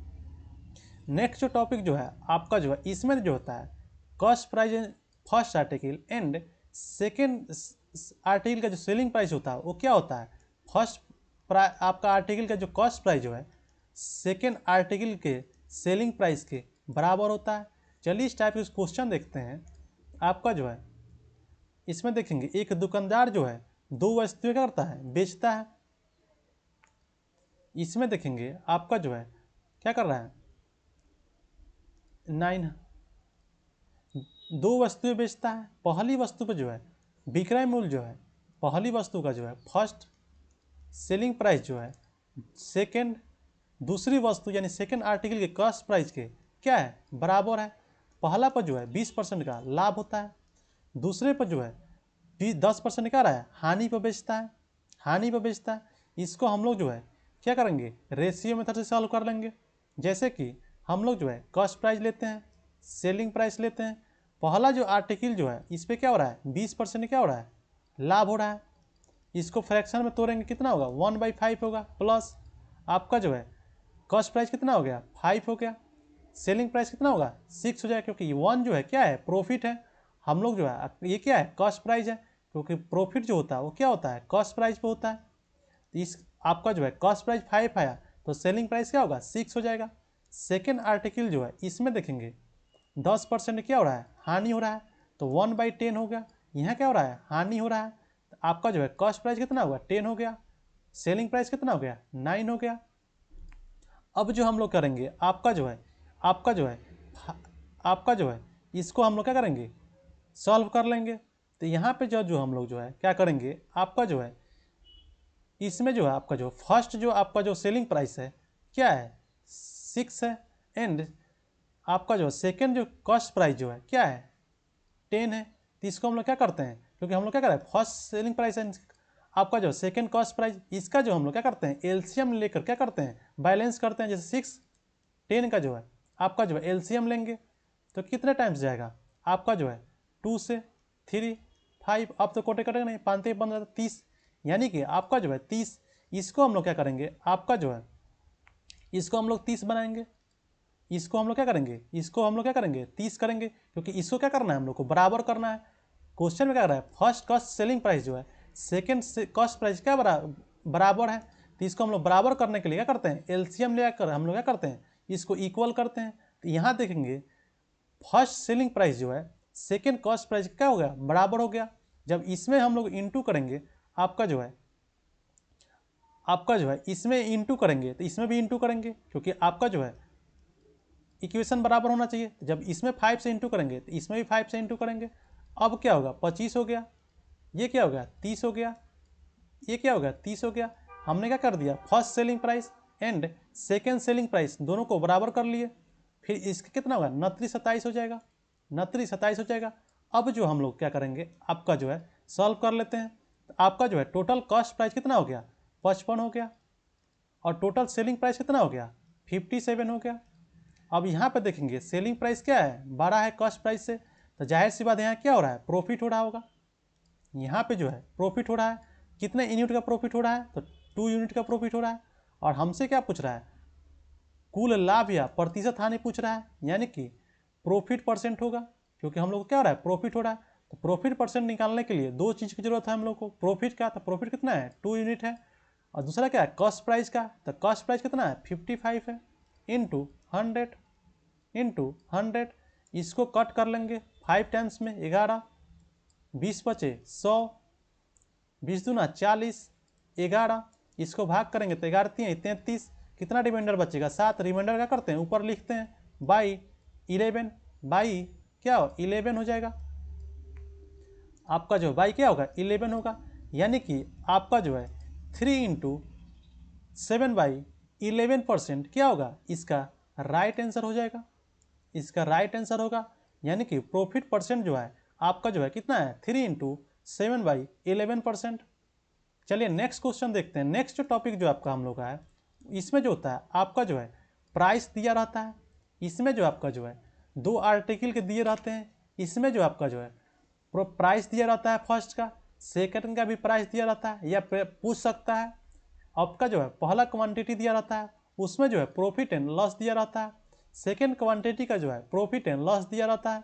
A: नेक्स्ट जो टॉपिक जो है आपका जो है इसमें जो होता है cost price first article and second article का जो सेलिंग प्राइस होता है वो क्या होता है फर्स्ट आपका आर्टिकल का जो कॉस्ट प्राइस जो है सेकेंड आर्टिकल के सेलिंग प्राइस के बराबर होता है। चलिए इस टाइप के क्वेश्चन देखते हैं। आपका जो है इसमें देखेंगे एक दुकानदार जो है 2 वस्तुएं क्या करता है बेचता है। इसमें देखेंगे आपका जो है क्या कर रहा है 9 2 वस्तुएं बेचता है। पहली वस्तु पर जो है विक्रय मूल्य जो है पहली वस्तु का जो है फर्स्ट सेलिंग प्राइस जो है सेकेंड दूसरी वस्तु यानी सेकेंड आर्टिकल के कॉस्ट प्राइस के क्या है बराबर है। पहला पर जो है 20% का लाभ होता है, दूसरे पर जो है 10% क्या रहा है हानि पर बेचता है। इसको हम लोग जो है क्या करेंगे रेशियो मेथड से सॉल्व कर लेंगे। जैसे कि हम लोग जो है कॉस्ट प्राइस लेते हैं, सेलिंग प्राइस लेते हैं, पहला जो आर्टिकल जो है इस पर क्या हो रहा है 20% क्या हो रहा है लाभ हो रहा है, इसको फ्रैक्शन में तोड़ेंगे कितना होगा 1/5 होगा, प्लस आपका जो है कॉस्ट प्राइस कितना हो गया 5 हो गया, सेलिंग प्राइस कितना होगा 6 हो जाएगा, क्योंकि 1 जो है क्या है प्रॉफिट है। हम लोग जो है ये क्या है कॉस्ट प्राइस है, क्योंकि प्रॉफिट जो होता है वो क्या होता है कॉस्ट प्राइस पे होता है। तो इस आपका जो है कॉस्ट प्राइस 5 आया तो सेलिंग प्राइस क्या होगा 6 हो जाएगा। सेकेंड आर्टिकल जो है इसमें देखेंगे 10% क्या हो रहा है हानि हो रहा है, तो 1/10 हो गया। यहाँ क्या हो रहा है हानि हो रहा है, तो आपका जो है कॉस्ट प्राइस कितना होगा 10 हो गया, सेलिंग प्राइस कितना हो गया 9 हो गया। अब जो हम लोग करेंगे आपका जो है इसको हम लोग क्या करेंगे सॉल्व कर लेंगे। तो यहाँ पे जो हम लोग जो है क्या करेंगे आपका जो है इसमें जो है आपका जो फर्स्ट जो आपका जो सेलिंग प्राइस है क्या है 6 है, एंड आपका जो सेकेंड जो कॉस्ट प्राइस जो है क्या है 10 है। तो इसको हम लोग क्या करते हैं, क्योंकि हम लोग क्या कर रहे हैं फर्स्ट सेलिंग प्राइस है आपका जो सेकेंड कॉस्ट प्राइस, इसका जो हम लोग क्या करते हैं एलसीएम लेकर क्या करते हैं बैलेंस करते हैं। जैसे 6 10 का जो है आपका जो है एलसीएम लेंगे तो कितने टाइम्स जाएगा आपका जो है 2 से 3 5, अब तो कोटे कटेगा नहीं 5 15 30, यानी कि आपका जो है 30। इसको हम लोग क्या करेंगे आपका जो है इसको हम लोग 30 बनाएंगे, इसको हम लोग क्या करेंगे 30 करेंगे, क्योंकि इसको क्या करना है हम लोग को बराबर करना है। क्वेश्चन में क्या कर रहा है फर्स्ट कॉस्ट सेलिंग प्राइस जो है सेकेंड कॉस्ट प्राइस क्या बराबर है। तो इसको हम लोग बराबर करने के लिए क्या करते हैं एलसीएम ले आकर हम लोग क्या करते हैं इसको इक्वल करते हैं। तो यहाँ देखेंगे फर्स्ट सेलिंग प्राइस जो है सेकेंड कॉस्ट प्राइस क्या हो गया, बराबर हो गया। जब इसमें हम लोग इंटू करेंगे आपका जो है इसमें इंटू करेंगे तो इसमें भी इंटू करेंगे, क्योंकि आपका जो है इक्वेशन बराबर होना चाहिए। जब इसमें 5 से इंटू करेंगे तो इसमें भी 5 से इंटू करेंगे। अब क्या होगा, 25 हो गया, ये क्या हो गया 30 हो गया, ये क्या हो गया 30 हो गया। हमने क्या कर दिया, first selling price and second selling price दोनों को बराबर कर लिए। फिर इसका कितना होगा, 29 27 हो जाएगा, 29 27 हो जाएगा। अब जो हम लोग क्या करेंगे, आपका जो है सॉल्व कर लेते हैं। तो आपका जो है टोटल कॉस्ट प्राइस कितना हो गया, 55 हो गया, और टोटल सेलिंग प्राइस कितना हो गया, 57 हो गया। अब यहाँ पे देखेंगे सेलिंग प्राइस क्या है, बड़ा है कॉस्ट प्राइस से, तो जाहिर सी बात यहाँ क्या हो रहा है, प्रॉफिट हो रहा होगा। यहाँ पे जो है प्रॉफिट हो रहा है, कितने यूनिट का प्रॉफिट हो रहा है, तो 2 यूनिट का प्रॉफिट हो रहा है। और हमसे क्या पूछ रहा है, कुल लाभ या प्रतिशत हानि पूछ रहा है, यानी कि प्रॉफिट परसेंट होगा, क्योंकि हम लोग को क्या हो रहा है, प्रॉफिट हो रहा है। तो प्रॉफिट परसेंट निकालने के लिए दो चीज़ की जरूरत है हम लोग को, प्रॉफिट का, तो प्रॉफिट कितना है 2 यूनिट है, और दूसरा क्या है कॉस्ट प्राइस का, तो कॉस्ट प्राइस कितना है 55 है, इंटू 100 इसको कट कर लेंगे 5 टाइम्स में 11, 20 बचे 100, 20 दूना 40, 11 इसको भाग करेंगे तो 11 3 33, कितना रिमाइंडर बचेगा 7। रिमाइंडर क्या करते हैं, ऊपर लिखते हैं बाई 11, बाई क्या हो 11 हो जाएगा। आपका जो बाई क्या होगा 11 होगा, यानी कि आपका जो है 3 इंटू 7/11% क्या होगा, इसका राइट आंसर हो जाएगा, इसका राइट आंसर होगा। यानी कि प्रॉफिट परसेंट जो है आपका जो है कितना है 3 इंटू 7/11%। चलिए नेक्स्ट क्वेश्चन देखते हैं। नेक्स्ट जो टॉपिक जो आपका हम लोग का है, इसमें जो होता है आपका जो है प्राइस दिया रहता है, इसमें जो आपका जो है 2 आर्टिकल के दिए रहते हैं, इसमें जो आपका जो है प्राइस दिया रहता है फर्स्ट का, सेकंड का भी प्राइस दिया रहता है, या पूछ सकता है आपका जो है पहला क्वांटिटी दिया रहता है, उसमें जो है प्रॉफिट एंड लॉस दिया रहता है, सेकेंड क्वांटिटी का जो है प्रॉफिट एंड लॉस दिया रहता है,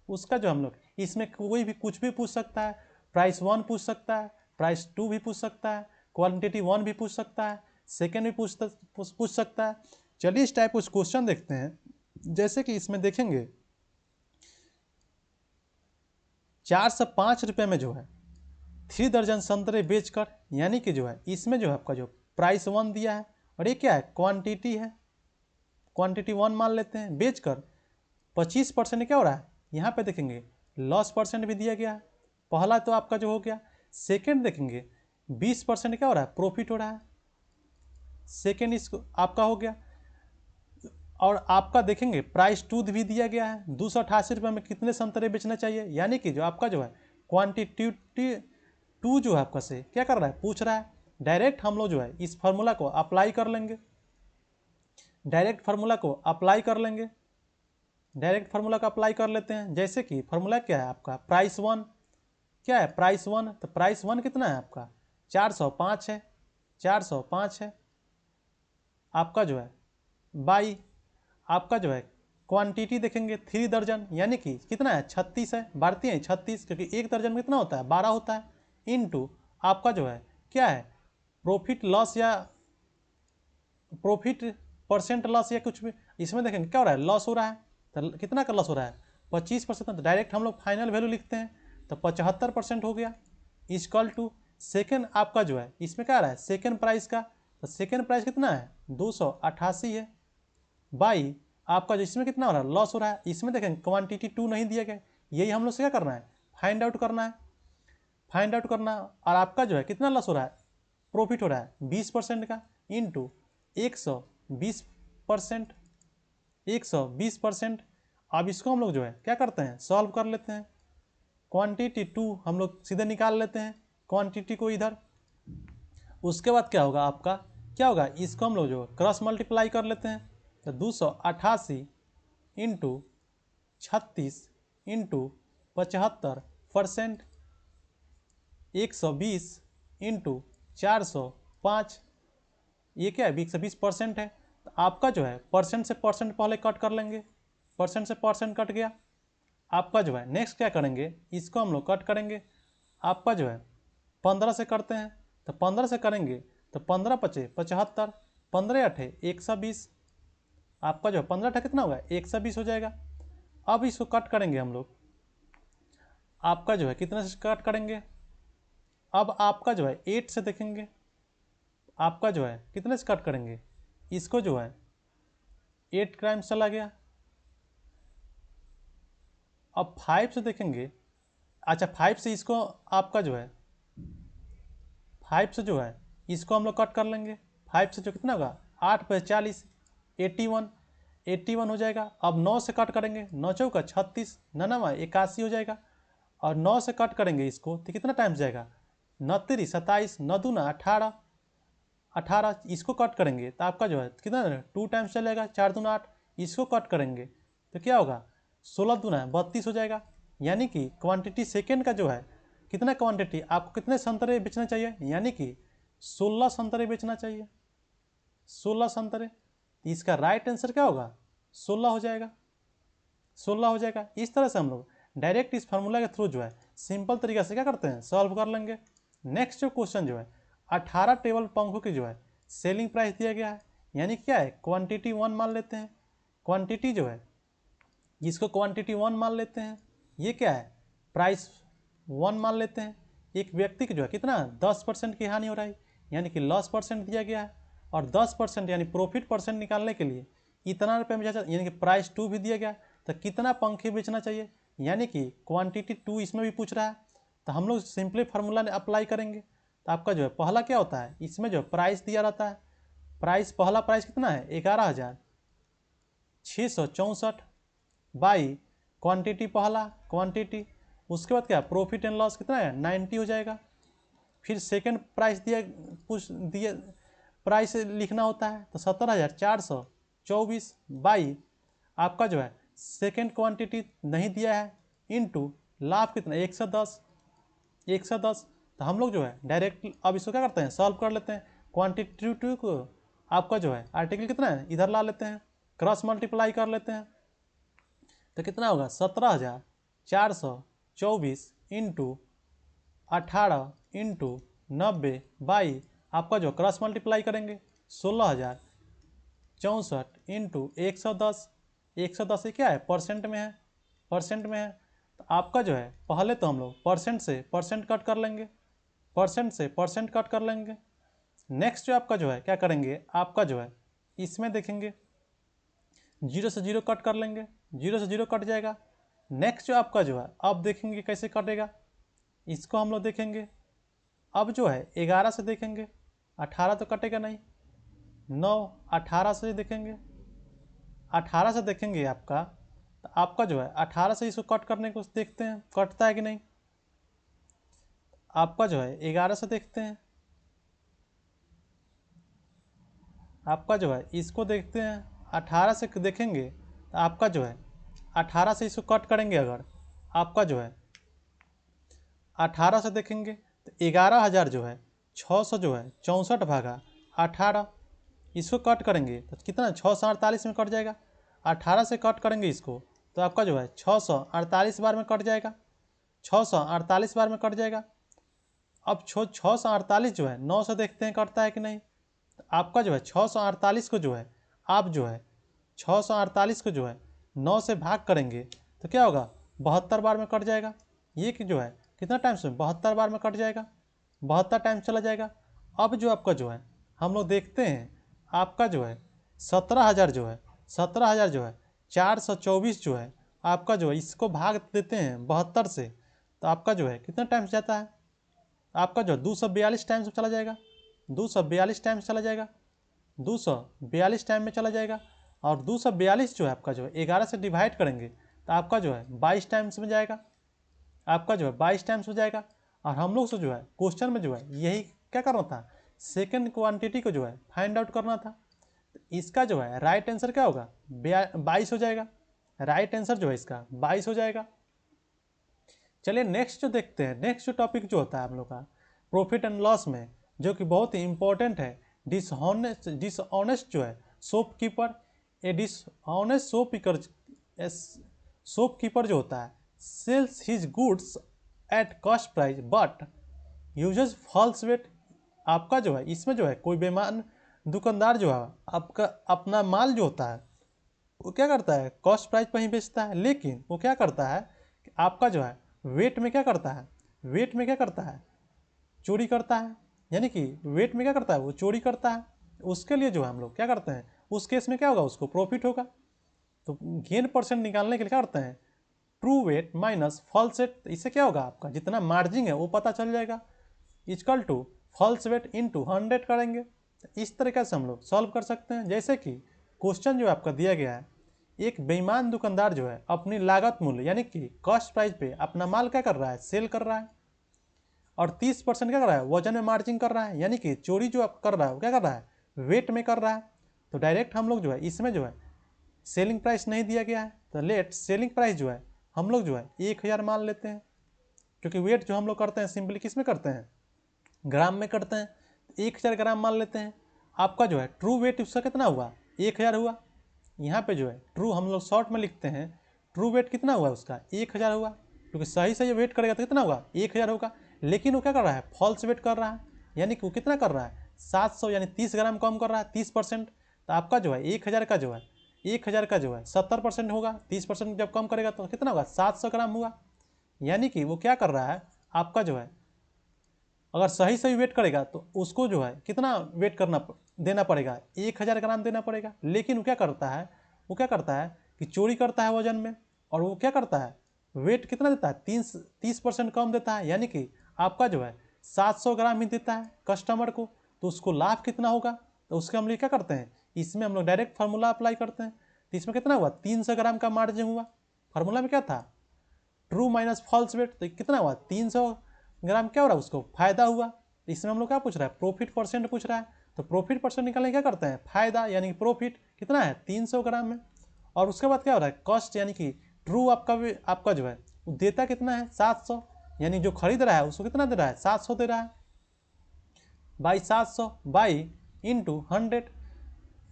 A: उसका जो हम लोग इसमें कोई भी कुछ भी पूछ सकता है, प्राइस 1 पूछ सकता है, प्राइस 2 भी पूछ सकता है, क्वांटिटी 1 भी पूछ सकता है, सेकेंड भी पूछ सकता है। चलिए इस टाइप कुछ क्वेश्चन देखते हैं। जैसे कि इसमें देखेंगे 4 से 5 रुपये में जो है 3 दर्जन संतरे बेचकर, यानी कि जो है इसमें जो है आपका जो प्राइस 1 दिया है, और ये क्या है क्वांटिटी है, क्वांटिटी 1 मान लेते हैं, बेचकर 25% क्या हो रहा है, यहाँ पे देखेंगे लॉस परसेंट भी दिया गया है। पहला तो आपका जो हो गया, सेकेंड देखेंगे 20% क्या हो रहा है, प्रॉफिट हो रहा है, सेकेंड इसको आपका हो गया। और आपका देखेंगे प्राइस 2 भी दिया गया है, 288 रुपये में कितने संतरे बेचना चाहिए, यानी कि जो आपका जो है क्वांटिटी 2 जो है आपका से क्या कर रहा है, पूछ रहा है। डायरेक्ट हम लोग जो है इस फार्मूला को अप्लाई कर लेंगे, डायरेक्ट फार्मूला को अप्लाई कर लेंगे, डायरेक्ट फार्मूला का अप्लाई कर लेते हैं। जैसे कि फार्मूला क्या है आपका, प्राइस 1 क्या है, प्राइस 1, तो प्राइस 1 कितना है आपका 405 है, 405 है आपका जो है बाई आपका जो है क्वांटिटी देखेंगे 3 दर्जन, यानी कि कितना है 36 है, बढ़ती है 36, क्योंकि एक दर्जन में कितना होता है 12 होता है, इनटू आपका जो है क्या है प्रॉफिट लॉस या प्रॉफिट परसेंट लॉस या कुछ भी, इसमें देखेंगे क्या हो रहा है लॉस हो रहा है, तो कितना का लॉस हो रहा है 25%। तो डायरेक्ट हम लोग फाइनल वैल्यू लिखते हैं, तो 75% हो गया, इजकल टू सेकेंड आपका जो है इसमें क्या आ रहा है सेकेंड प्राइस का, तो सेकेंड प्राइस कितना है 288 है, बाई आपका जो इसमें कितना हो रहा है लॉस हो रहा है, इसमें देखें क्वांटिटी 2 नहीं दिया गया, यही हम लोग से क्या करना है फाइंड आउट करना है, फाइंड आउट करना। और आपका जो है कितना लॉस हो रहा है, प्रॉफिट हो रहा है 20% का, इंटू 120%, 120%। अब इसको हम लोग जो है क्या करते हैं सॉल्व कर लेते हैं, क्वांटिटी 2 हम लोग सीधे निकाल लेते हैं क्वांटिटी को इधर, उसके बाद क्या होगा आपका क्या होगा, इसको हम लोग जो क्रॉस मल्टीप्लाई कर लेते हैं, तो 288 इंटू 36 इंटू 75%, 120 इंटू 405, ये क्या है 120% है। तो आपका जो है परसेंट से परसेंट पहले कट कर लेंगे, परसेंट से परसेंट कट गया। आपका जो है नेक्स्ट क्या करेंगे, इसको हम लोग कट करेंगे, आपका जो है 15 से करते हैं, तो 15 से करेंगे तो 15 पचे 75, 15 8 120, आपका जो है 15 कितना होगा 120 हो जाएगा। अब इसको कट करेंगे हम लोग, आपका जो है कितने से कट करेंगे, अब आपका जो है 8 से देखेंगे, आपका जो है कितने से कट करेंगे, इसको जो है 8 टाइम्स चला गया। अब 5 से देखेंगे, अच्छा 5 से इसको आपका जो है 5 से जो है इसको हम लोग कट कर लेंगे। 5 से जो कितना होगा 8 पे 40, 81, 81 हो जाएगा। अब 9 से कट करेंगे, 9 चौका 36, 9 81 हो जाएगा। और 9 से कट करेंगे इसको तो कितना टाइम जाएगा, 9 3 27, 9 दूना 18, 18 इसको कट करेंगे तो आपका जो है कितना 2 टाइम्स चलेगा, 4 दूना 8, इसको कट करेंगे तो क्या होगा 16 दूना 32 हो जाएगा। यानी कि क्वांटिटी सेकेंड का जो है कितना क्वांटिटी, आपको कितने संतरे बेचना चाहिए, यानी कि 16 संतरे बेचना चाहिए, 16 संतरे। इसका राइट आंसर क्या होगा 16 हो जाएगा, 16 हो जाएगा। इस तरह से हम लोग डायरेक्ट इस फार्मूला के थ्रू जो है सिंपल तरीके से क्या करते हैं सॉल्व कर लेंगे। नेक्स्ट जो क्वेश्चन जो है 18 टेबल पंखों की जो है सेलिंग प्राइस दिया गया है, यानी क्या है क्वांटिटी 1 मान लेते हैं, क्वांटिटी जो है इसको क्वांटिटी 1 मान लेते हैं, ये क्या है प्राइस 1 मान लेते हैं। एक व्यक्ति की जो है कितना 10% की हानि हो रहा है, यानी कि लॉस परसेंट दिया गया है, और 10% यानी प्रॉफिट परसेंट निकालने के लिए इतना रुपये में यानी कि प्राइस 2 भी दिया गया। तो कितना पंखे बेचना चाहिए, यानी कि क्वांटिटी 2 इसमें भी पूछ रहा है, तो हम लोग सिंपली फार्मूला अप्लाई करेंगे। तो आपका जो है पहला क्या होता है, इसमें जो प्राइस दिया रहता है, प्राइस पहला प्राइस कितना है 11,664 बाई क्वांटिटी पहला क्वांटिटी, उसके बाद क्या प्रॉफिट एंड लॉस कितना है 90 हो जाएगा। फिर सेकंड प्राइस दिया प्राइस लिखना होता है तो 17,424 बाई आपका जो है सेकंड क्वांटिटी नहीं दिया है इनटू लाभ कितना 110, 110। तो हम लोग जो है डायरेक्ट अब इसको क्या करते हैं सॉल्व कर लेते हैं। क्वांटिटी टू को आपका जो है आर्टिकल कितना है इधर ला लेते हैं, क्रॉस मल्टीप्लाई कर लेते हैं तो कितना होगा 17,424 इंटू 18 इंटू 90 बाई आपका जो क्रॉस मल्टीप्लाई करेंगे 16,064 इंटू 110, 110 क्या है परसेंट में है, परसेंट में है। तो आपका जो है पहले तो हम लोग परसेंट से परसेंट कट कर लेंगे, परसेंट से परसेंट कट कर लेंगे। नेक्स्ट जो आपका जो है क्या करेंगे, आपका जो है इसमें देखेंगे 0 से 0 कट कर लेंगे, 0 से 0 कट जाएगा। नेक्स्ट जो आपका जो है अब देखेंगे कैसे कटेगा, इसको हम लोग देखेंगे। अब जो है 11 से देखेंगे, 18 तो कटेगा नहीं, 9 18 से देखेंगे, 18 से देखेंगे आपका तो आपका जो है 18 से इसको कट करने को देखते हैं कटता है कि नहीं। आपका जो है 11 से देखते हैं, आपका जो है इसको देखते हैं, 18 से देखेंगे तो आपका जो है 18 से इसको कट करेंगे, अगर आपका जो है 18 से देखेंगे तो 11,000 जो है 600 जो है 64 भागा 18, इसको कट करेंगे तो कितना 648 में कट जाएगा। 18 से कट करेंगे इसको तो आपका जो है 648 बार में कट जाएगा, 648 बार में कट जाएगा। अब 648 जो है 9 से देखते हैं कटता है कि नहीं। तो आपका जो है 648 को जो है आप जो है 648 को जो है 9 से भाग करेंगे तो क्या होगा 72 बार में कट जाएगा। ये कि जो है कितना टाइम से 72 बार में कट जाएगा, 72 टाइम चला जाएगा। अब जो आपका जो है हम लोग देखते हैं आपका जो है 17,000 जो है 17,000 जो है 424 जो है आपका जो है इसको भाग देते हैं 72 से तो आपका जो है कितना टाइम जाता है, आपका जो 242 टाइम से चला जाएगा, 242 टाइम से चला जाएगा, 242 टाइम में चला जाएगा। और 242 जो है आपका जो है 11 से डिवाइड करेंगे तो आपका जो है 22 टाइम्स में जाएगा, आपका जो है 22 टाइम्स हो जाएगा। और हम लोग से जो है क्वेश्चन में जो है यही क्या करना था सेकेंड क्वांटिटी को जो है फाइंड आउट करना था। तो इसका जो है राइट आंसर क्या होगा 22 हो जाएगा, राइट आंसर जो है इसका 22 हो जाएगा। चलिए नेक्स्ट जो देखते हैं, नेक्स्ट जो टॉपिक जो होता है हम लोग का प्रॉफिट एंड लॉस में जो कि बहुत ही इंपॉर्टेंट है, डिसऑनेस्ट जो है शॉपकीपर, ए डिसऑनेस्ट शॉपकीपर जो होता है sells his goods at cost price but uses false weight. आपका जो है इसमें जो है कोई बेईमान दुकानदार जो है आपका अपना माल जो होता है वो क्या करता है, कॉस्ट प्राइस पर ही बेचता है, लेकिन वो क्या करता है कि आपका जो है वेट में क्या करता है, वेट में क्या करता है, चोरी करता है। यानी कि वेट में क्या करता है, वो चोरी करता है। उसके लिए जो है हम लोग क्या करते हैं, उस केस में क्या होगा, उसको प्रॉफिट होगा। तो गेन परसेंट निकालने के लिए क्या करते हैं, true weight minus false weight. इससे क्या होगा, आपका जितना मार्जिन है वो पता चल जाएगा। Equal to false weight into 100 करेंगे। इस तरीके से हम लोग सॉल्व कर सकते हैं। जैसे कि क्वेश्चन जो आपका दिया गया है, एक बेईमान दुकानदार जो है अपनी लागत मूल्य यानी कि कॉस्ट प्राइस पे अपना माल क्या कर रहा है, सेल कर रहा है, और 30% क्या कर रहा है, वजन में मार्जिन कर रहा है। यानी कि चोरी जो आप कर रहा है वो क्या कर रहा है, वेट में कर रहा है। तो डायरेक्ट हम लोग जो है इसमें जो है सेलिंग प्राइस नहीं दिया गया है, तो लेट सेलिंग प्राइस जो है हम लोग जो है 1000 मान लेते हैं, क्योंकि वेट जो हम लोग करते हैं सिंपली किस में करते हैं, ग्राम में करते हैं। 1000 ग्राम मान लेते हैं। आपका जो है ट्रू वेट उसका कितना हुआ, 1000 हुआ। यहाँ पे जो है ट्रू हम लोग शॉर्ट में लिखते हैं, ट्रू वेट कितना हुआ उसका, 1000 हुआ, क्योंकि सही सही वेट करेगा तो कितना होगा, 1000 होगा। लेकिन वो क्या कर रहा है, फॉल्स वेट कर रहा है। यानी कि वो कितना कर रहा है, 700 यानी 30 ग्राम कम कर रहा है, 30%। तो आपका जो है 1000 का जो है 1000 का जो है 70% होगा। 30% जब कम करेगा तो कितना होगा, 700 ग्राम हुआ। यानी कि वो क्या कर रहा है, आपका जो है अगर सही सही वेट करेगा तो उसको जो है कितना वेट देना पड़ेगा, 1000 ग्राम देना पड़ेगा। लेकिन वो क्या करता है, वो क्या करता है कि चोरी करता है वजन में, और वो क्या करता है, वेट कितना देता है, 30% कम देता है। यानी कि आपका जो है 700 ग्राम ही देता है कस्टमर को। तो उसको लाभ कितना होगा, तो उसके हम लोग क्या करते हैं, इसमें हम लोग डायरेक्ट फार्मूला अप्लाई करते हैं। तो इसमें कितना हुआ, 300 ग्राम का मार्जिन हुआ। फार्मूला में क्या था, ट्रू माइनस फॉल्स वेट। तो कितना हुआ, 300 ग्राम क्या हो रहा है, उसको फायदा हुआ। तो इसमें हम लोग क्या पूछ रहा है, प्रॉफिट परसेंट पूछ रहा है। तो प्रॉफिट परसेंट निकालने क्या करते हैं, फायदा यानी कि प्रॉफिट कितना है, 300 ग्राम में। और उसके बाद क्या हो रहा है, कॉस्ट यानी कि ट्रू आपका जो है देता कितना है, 700। यानी जो खरीद रहा है उसको कितना दे रहा है, 700 दे रहा है। बाई 700 बाई इंटू 100,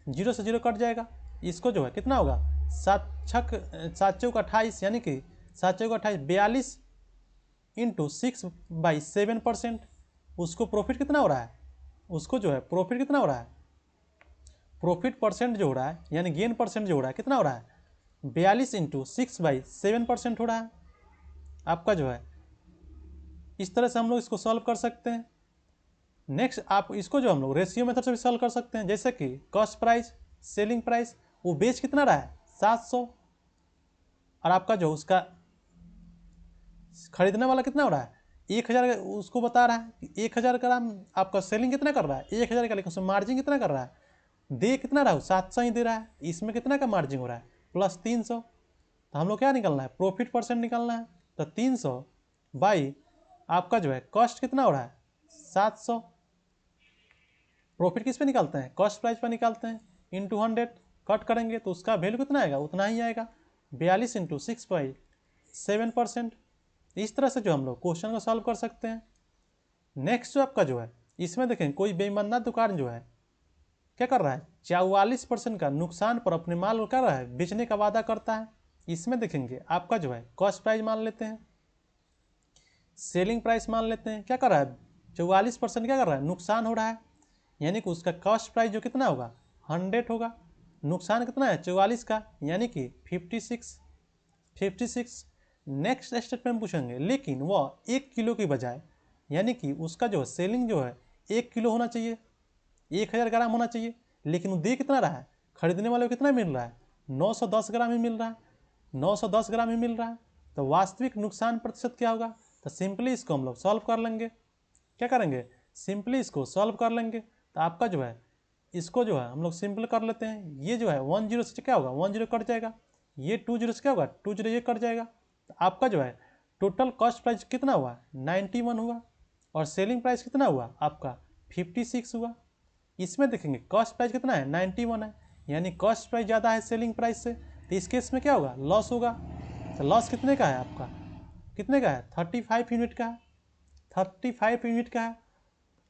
A: जीरो से जीरो कट जाएगा। इसको जो है कितना होगा, 7 चौक 28, यानी कि 7 चौक 28 42 इंटू 6/7%। उसको प्रॉफिट कितना हो रहा है, उसको जो है प्रॉफिट कितना हो रहा है, प्रॉफिट परसेंट जो हो रहा है यानी गेन परसेंट जो हो रहा है कितना हो रहा है, 42 इंटू 6/7% हो रहा है आपका जो है। इस तरह से हम लोग इसको सॉल्व कर सकते हैं। नेक्स्ट आप इसको जो हम लोग रेशियो मेथड से भी सॉल्व कर सकते हैं। जैसे कि कॉस्ट प्राइस सेलिंग प्राइस, वो बेच कितना रहा है, 700, और आपका जो उसका खरीदने वाला कितना हो रहा है, 1000। उसको बता रहा है कि 1000 ग्राम आपका सेलिंग कितना कर रहा है, 1000 का, लेकिन उसमें मार्जिन कितना कर रहा है, दे कितना रहा है, 700 ही दे रहा है। इसमें कितना का मार्जिन हो रहा है, प्लस 300। तो हम लोग क्या निकालना है, प्रॉफिट परसेंट निकालना है। तो 300 बाई आपका जो है कॉस्ट कितना हो रहा है, 700। प्रॉफिट किस पे निकालते हैं, कॉस्ट प्राइस पर निकालते हैं, इंटू 100 कट करेंगे तो उसका वैल्यू कितना आएगा, उतना ही आएगा, 42 इंटू 6/7%। इस तरह से जो हम लोग क्वेश्चन को सॉल्व कर सकते हैं। नेक्स्ट जो आपका जो है इसमें देखें, कोई बेईमानदार दुकान जो है क्या कर रहा है, 44% का नुकसान पर अपने माल को कर रहा है बेचने का वादा करता है। इसमें देखेंगे आपका जो है कॉस्ट प्राइस मान लेते हैं, सेलिंग प्राइस मान लेते हैं, क्या कर रहा है, 44% क्या कर रहा है, नुकसान हो रहा है। यानी कि उसका कॉस्ट प्राइस जो कितना होगा, 100 होगा। नुकसान कितना है, 44 का, यानी कि 56। नेक्स्ट स्टेटमेंट पूछेंगे, लेकिन वह 1 किलो की बजाय, यानी कि उसका जो सेलिंग जो है 1 किलो होना चाहिए, 1000 ग्राम होना चाहिए, लेकिन वो दे कितना रहा है, खरीदने वाले को कितना मिल रहा है, 910 ग्राम ही मिल रहा है, 910 ग्राम ही मिल रहा है। तो वास्तविक नुकसान प्रतिशत क्या होगा, तो सिंपली इसको हम लोग सॉल्व कर लेंगे। क्या करेंगे, सिंपली इसको सॉल्व कर लेंगे। तो आपका जो है इसको जो है हम लोग सिंपल कर लेते हैं। ये जो है 10 से क्या होगा, 10 कट जाएगा, ये 20 से क्या होगा, 20 ये कट जाएगा। तो आपका जो है टोटल कॉस्ट प्राइस कितना हुआ, 91 हुआ, और सेलिंग प्राइस कितना हुआ आपका, 56 हुआ। इसमें देखेंगे कॉस्ट प्राइस कितना है, 91 है, यानी कॉस्ट प्राइस ज़्यादा है सेलिंग प्राइस से। तो इस केस में क्या होगा, लॉस होगा। तो लॉस कितने का है आपका, कितने का है, 35 यूनिट का है, 35 यूनिट का है।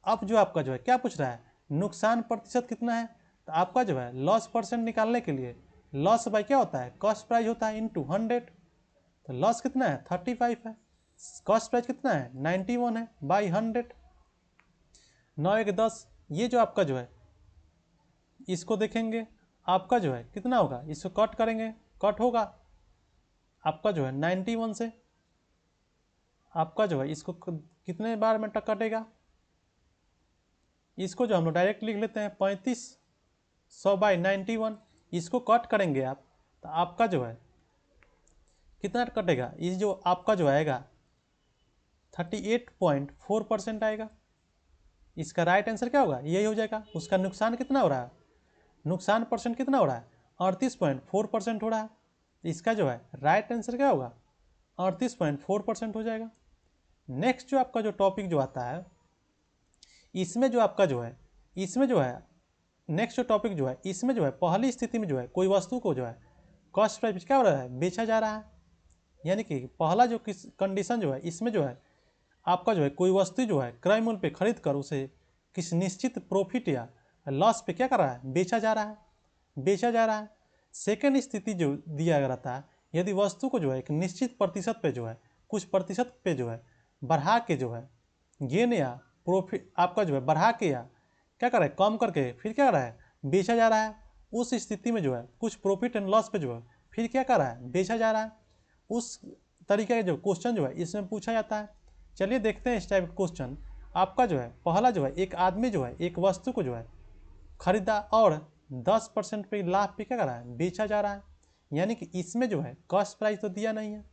A: अब जो आपका जो है क्या पूछ रहा है, नुकसान प्रतिशत कितना है। तो आपका जो है लॉस परसेंट निकालने के लिए लॉस बाई क्या होता है, कॉस्ट प्राइस होता है इंटू 100। तो लॉस कितना है, 35 है, कॉस्ट प्राइस कितना है, 91 है, बाई 100। 9 1 10, ये जो आपका जो है इसको देखेंगे आपका जो है कितना होगा, इसको कट करेंगे, कट होगा आपका जो है 91 से, आपका जो है इसको कितने बार में कटेगा, इसको जो हम लोग डायरेक्ट लिख लेते हैं 3500/91, इसको कट करेंगे आप तो आपका जो है कितना कटेगा, इस जो आपका जो आएगा 38.4% आएगा। इसका राइट आंसर क्या होगा, यही हो जाएगा। उसका नुकसान कितना हो रहा है, नुकसान परसेंट कितना हो रहा है, 38.4% हो रहा है। इसका जो है राइट आंसर क्या होगा, 38.4% हो जाएगा। नेक्स्ट जो आपका जो टॉपिक जो आता है, इसमें जो आपका जो है, इसमें जो है नेक्स्ट जो टॉपिक जो है, इसमें जो है पहली स्थिति में जो है कोई वस्तु को जो है कॉस्ट प्राइस क्या हो रहा है, बेचा जा रहा है। यानी कि पहला जो किस कंडीशन जो है, इसमें जो है आपका जो है कोई वस्तु जो है क्रय मूल्य पे खरीद कर उसे किस निश्चित प्रॉफिट या लॉस पे क्या कर रहा है, बेचा जा रहा है, बेचा जा रहा है। सेकेंड स्थिति जो दिया रहता है, यदि वस्तु को जो है एक निश्चित प्रतिशत पे जो है, कुछ प्रतिशत पे जो है बढ़ा के जो है गेन या प्रॉफिट आपका जो है बढ़ा के या क्या कर रहा है, कम करके फिर क्या कर रहा है, बेचा जा रहा है। उस स्थिति में जो है कुछ प्रॉफिट एंड लॉस पे जो है फिर क्या कर रहा है, बेचा जा रहा है। उस तरीके का जो क्वेश्चन जो है इसमें पूछा जाता है। चलिए देखते हैं इस टाइप का क्वेश्चन। आपका जो है पहला जो है, एक आदमी जो है एक वस्तु को जो है खरीदा और 10% पे लाभ पे क्या कर रहा है, बेचा जा रहा है। यानी कि इसमें जो है कॉस्ट प्राइस तो दिया नहीं है,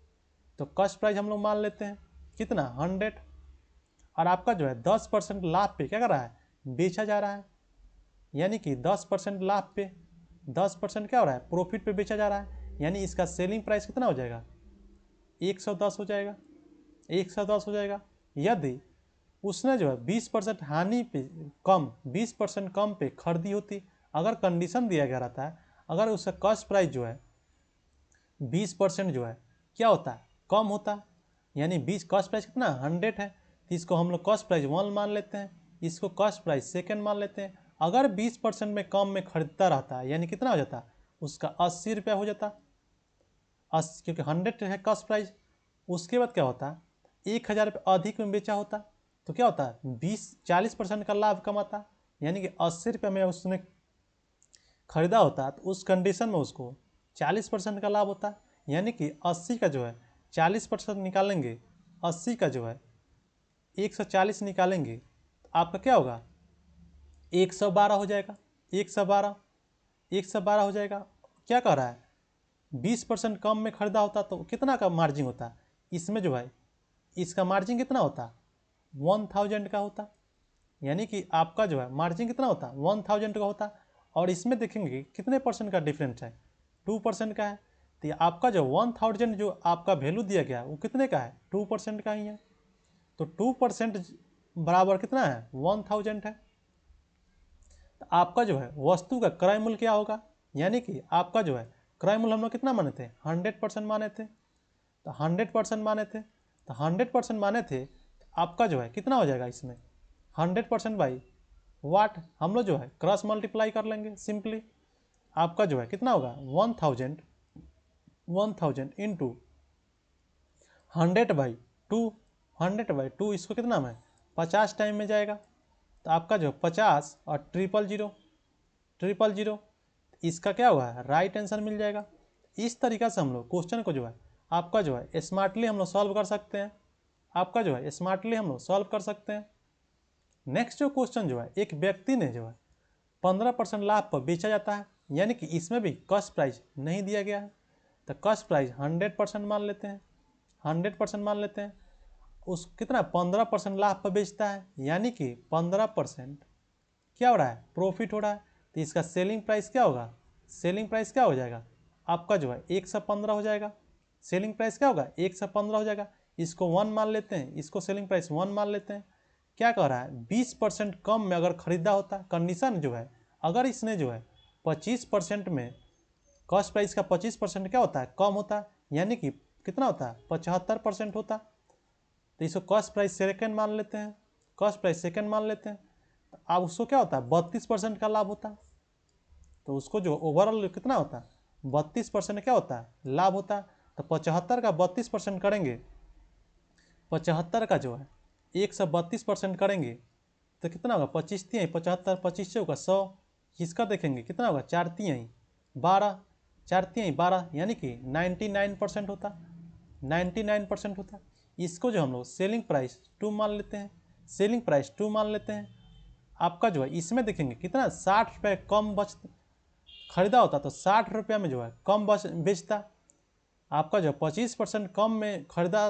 A: तो कॉस्ट प्राइस हम लोग मान लेते हैं कितना, 100, और आपका जो है 10% लाभ पे क्या कर रहा है, बेचा जा रहा है। यानी कि 10% लाभ पे 10% क्या हो रहा है, प्रॉफिट पे बेचा जा रहा है। यानी इसका सेलिंग प्राइस कितना हो जाएगा, 110 हो जाएगा, 110 हो जाएगा। यदि उसने जो है 20% हानि पे कम, 20% कम पे खरीदी होती, अगर कंडीशन दिया गया रहता है, अगर उसका कॉस्ट प्राइस जो है 20% जो है क्या होता है, कम होता, यानी 20 कॉस्ट प्राइस कितना 100 है, तो इसको हम लोग कॉस्ट प्राइस 1 मान लेते हैं, इसको कॉस्ट प्राइस सेकेंड मान लेते हैं। अगर 20% में कम में खरीदता रहता है, यानी कितना हो जाता, उसका 80 रुपया हो जाता, 80, क्योंकि 100 है कॉस्ट प्राइस। उसके बाद क्या होता, 1000 रुपये अधिक में बेचा होता, तो क्या होता है 40% का लाभ कमाता। यानी कि 80 रुपये में उसने खरीदा होता, तो उस कंडीशन में उसको 40% का लाभ होता। यानी कि 80 का जो है 40% निकालेंगे, 80 का जो है 140 निकालेंगे, तो आपका क्या होगा, 112 हो जाएगा, 112, 112 हो जाएगा। क्या कह रहा है, 20% कम में खरीदा होता तो कितना का मार्जिन होता, इसमें जो है इसका मार्जिन कितना होता, 1000 का होता। यानी कि आपका जो है मार्जिन कितना होता, 1000 का होता। और इसमें देखेंगे कितने परसेंट का डिफरेंस है, 2% का है। तो ये आपका जो 1000 जो आपका वैल्यू दिया गया वो कितने का है, 2% का ही है। तो 2% बराबर कितना है, 1000 है। तो आपका जो है वस्तु का क्रय मूल्य क्या होगा, यानी कि आपका जो है क्रय मूल्य हम लोग कितना माने थे, 100% माने थे। तो 100% माने थे, तो 100% माने थे, तो आपका जो है कितना हो जाएगा इसमें, 100% बाई वाट, हम लोग जो है क्रॉस मल्टीप्लाई कर लेंगे सिंपली। आपका जो है कितना होगा, 1000 इंटू 100/2, 100/2 इसको कितना में 50 टाइम में जाएगा। तो आपका जो 50 और 000, इसका क्या हुआ है, राइट आंसर मिल जाएगा। इस तरीक़ा से हम लोग क्वेश्चन को जो है आपका जो है स्मार्टली हम लोग सॉल्व कर सकते हैं, आपका जो है स्मार्टली हम लोग सॉल्व कर सकते हैं। नेक्स्ट जो क्वेश्चन जो है, एक व्यक्ति ने जो है 15% लाभ पर बेचा जाता है, यानी कि इसमें भी कॉस्ट प्राइस नहीं दिया गया है, तो कॉस्ट प्राइस 100% मान लेते हैं, 100% मान लेते हैं। उस कितना 15% लाभ पर बेचता है, यानी कि 15% क्या हो रहा है, प्रॉफिट हो रहा है। तो इसका सेलिंग प्राइस क्या होगा, सेलिंग प्राइस क्या हो जाएगा, आपका जो है 115 हो जाएगा। सेलिंग प्राइस क्या होगा, 115 हो जाएगा। इसको 1 मान लेते हैं, इसको सेलिंग प्राइस 1 मान लेते हैं। क्या कह रहा है, 20% कम में अगर खरीदा होता, कंडीशन जो है अगर इसने जो है 25% में कॉस्ट प्राइस का 25% क्या होता है, कम होता, यानी कि कितना होता है 75% होता। तो इसको कॉस्ट प्राइस सेकेंड मान लेते हैं, कॉस्ट प्राइस सेकेंड मान लेते हैं। तो अब उसको क्या होता है 32% का लाभ होता। तो उसको जो ओवरऑल कितना होता है 32% क्या होता है, लाभ होता। तो 75 का 32% करेंगे, 75 का जो है 132% करेंगे तो कितना होगा, 25 तिहाई 75, 25 होगा 100। इसका देखेंगे कितना होगा, 4 तिहाई 12, 4×3 12, यानी कि 99% होता, 99% होता। इसको जो हम लोग सेलिंग प्राइस 2 मान लेते हैं, सेलिंग प्राइस 2 मान लेते हैं। आपका जो है इसमें देखेंगे कितना 60 रुपये कम बच खरीदा होता, तो 60 रुपये में जो है कम बेचता। आपका जो 25% कम में खरीदा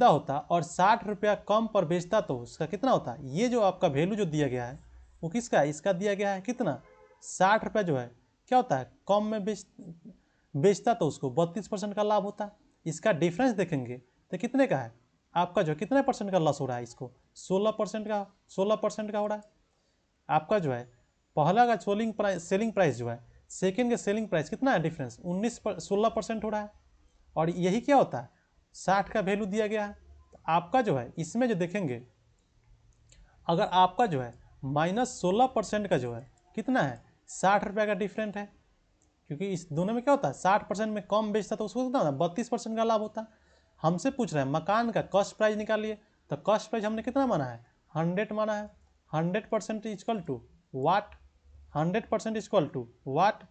A: होता और 60 रुपया कम पर बेचता, तो उसका कितना होता। ये जो आपका वैल्यू जो दिया गया है वो किसका है, इसका दिया गया है कितना 60 रुपया जो है क्या होता है कम में बेचता, तो उसको 32% का लाभ होता। इसका डिफरेंस देखेंगे तो कितने का है, आपका जो कितने परसेंट का लॉस हो रहा है, इसको 16% का हो रहा है। आपका जो है पहला का सेलिंग प्राइस जो है सेकेंड के सेलिंग प्राइस कितना है डिफरेंस 16% हो रहा है। और यही क्या होता है 60 का वैल्यू दिया गया है। तो आपका जो है इसमें जो देखेंगे अगर आपका जो है -16% का जो है कितना है 60 रुपये का डिफरेंट है, क्योंकि इस दोनों में क्या होता है 60% में कम बेचता तो उसको कितना होता 32% का लाभ होता। हमसे पूछ रहे हैं मकान का कॉस्ट प्राइस निकालिए, तो कॉस्ट प्राइस हमने कितना माना है 100 माना है। 100% equal to what, 100% equal to what. तो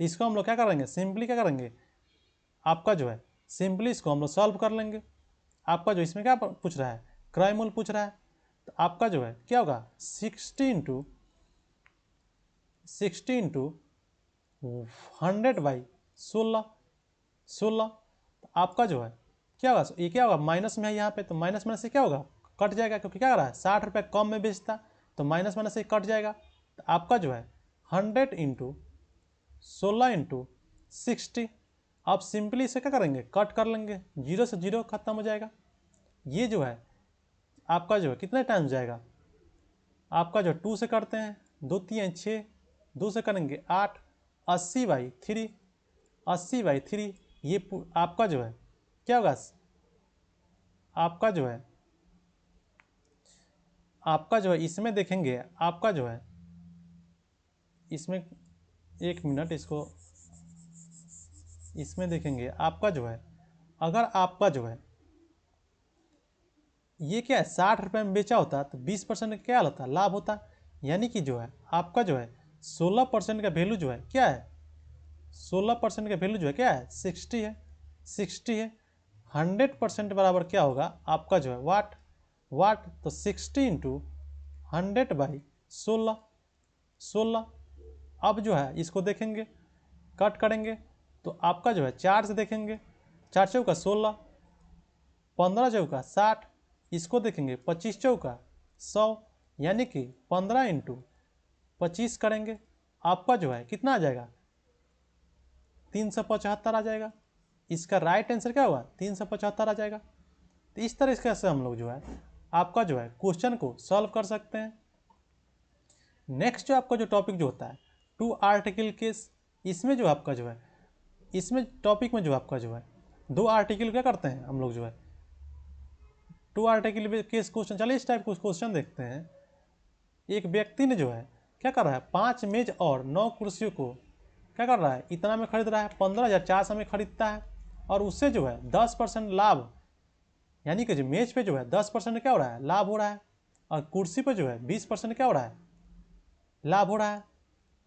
A: इसको हम लोग क्या करेंगे सिंपली क्या करेंगे, आपका जो है सिंपली इसको हम लोग सॉल्व कर लेंगे। आपका जो इसमें क्या पूछ रहा है क्रय मूल्य पूछ रहा है, तो आपका जो है क्या होगा 60 इंटू 100/16। तो आपका जो है क्या होगा, ये क्या होगा माइनस में है यहाँ पे, तो माइनस माइनस से क्या होगा कट जाएगा, क्योंकि क्या कर रहा है 60 रुपये कम में बेचता, तो माइनस माइनस से कट जाएगा। तो आपका जो है 100 इंटू 16×60। आप सिंपली इसे क्या करेंगे कट कर लेंगे, 0 से 0 खत्म हो जाएगा। ये जो है आपका जो है कितने टाइम जाएगा, आपका जो 2 से करते हैं 2 3 6, 2 से करेंगे 8, 80/3, 80/3। ये आपका जो है क्या होगा, आपका जो है इसमें देखेंगे आपका जो है इसमें 1 मिनट इसमें देखेंगे आपका जो है अगर आपका जो है ये क्या है 60 रुपये में बेचा होता तो 20% क्या होता लाभ होता। यानी कि जो है आपका जो है 16% का वैल्यू जो है क्या है, 16% का वैल्यू जो है क्या है 60 है, 60 है। 100% बराबर क्या होगा आपका जो है वाट, तो 60 इंटू 100/16, 16। अब जो है इसको देखेंगे कट करेंगे तो आपका जो है 4 से देखेंगे, 4 चौका 16, 15 चौका 60, इसको देखेंगे 25 चौका 100, यानी कि 15 इंटू 25 करेंगे आपका जो है कितना आ जाएगा 375 आ जाएगा। इसका राइट आंसर क्या होगा 375 आ जाएगा। तो इस तरह से हम लोग जो है आपका जो है क्वेश्चन को सॉल्व कर सकते हैं। नेक्स्ट जो आपका जो टॉपिक जो होता है 2 आर्टिकल केस, इसमें जो आपका जो है इसमें टॉपिक में जो आपका जो है 2 आर्टिकल क्या करते हैं हम लोग जो है 2 आर्टिकल केस क्वेश्चन। चलिए इस टाइप क्वेश्चन देखते हैं। एक व्यक्ति ने जो है क्या कर रहा है 5 मेज और 9 कुर्सियों को क्या कर रहा है इतना में खरीद रहा है, 15,400 में खरीदता है, और उससे जो है 10% लाभ, यानी कि जो मेज पे जो है 10% क्या हो रहा है लाभ हो रहा है, और कुर्सी पे जो है 20% क्या हो रहा है लाभ हो रहा है।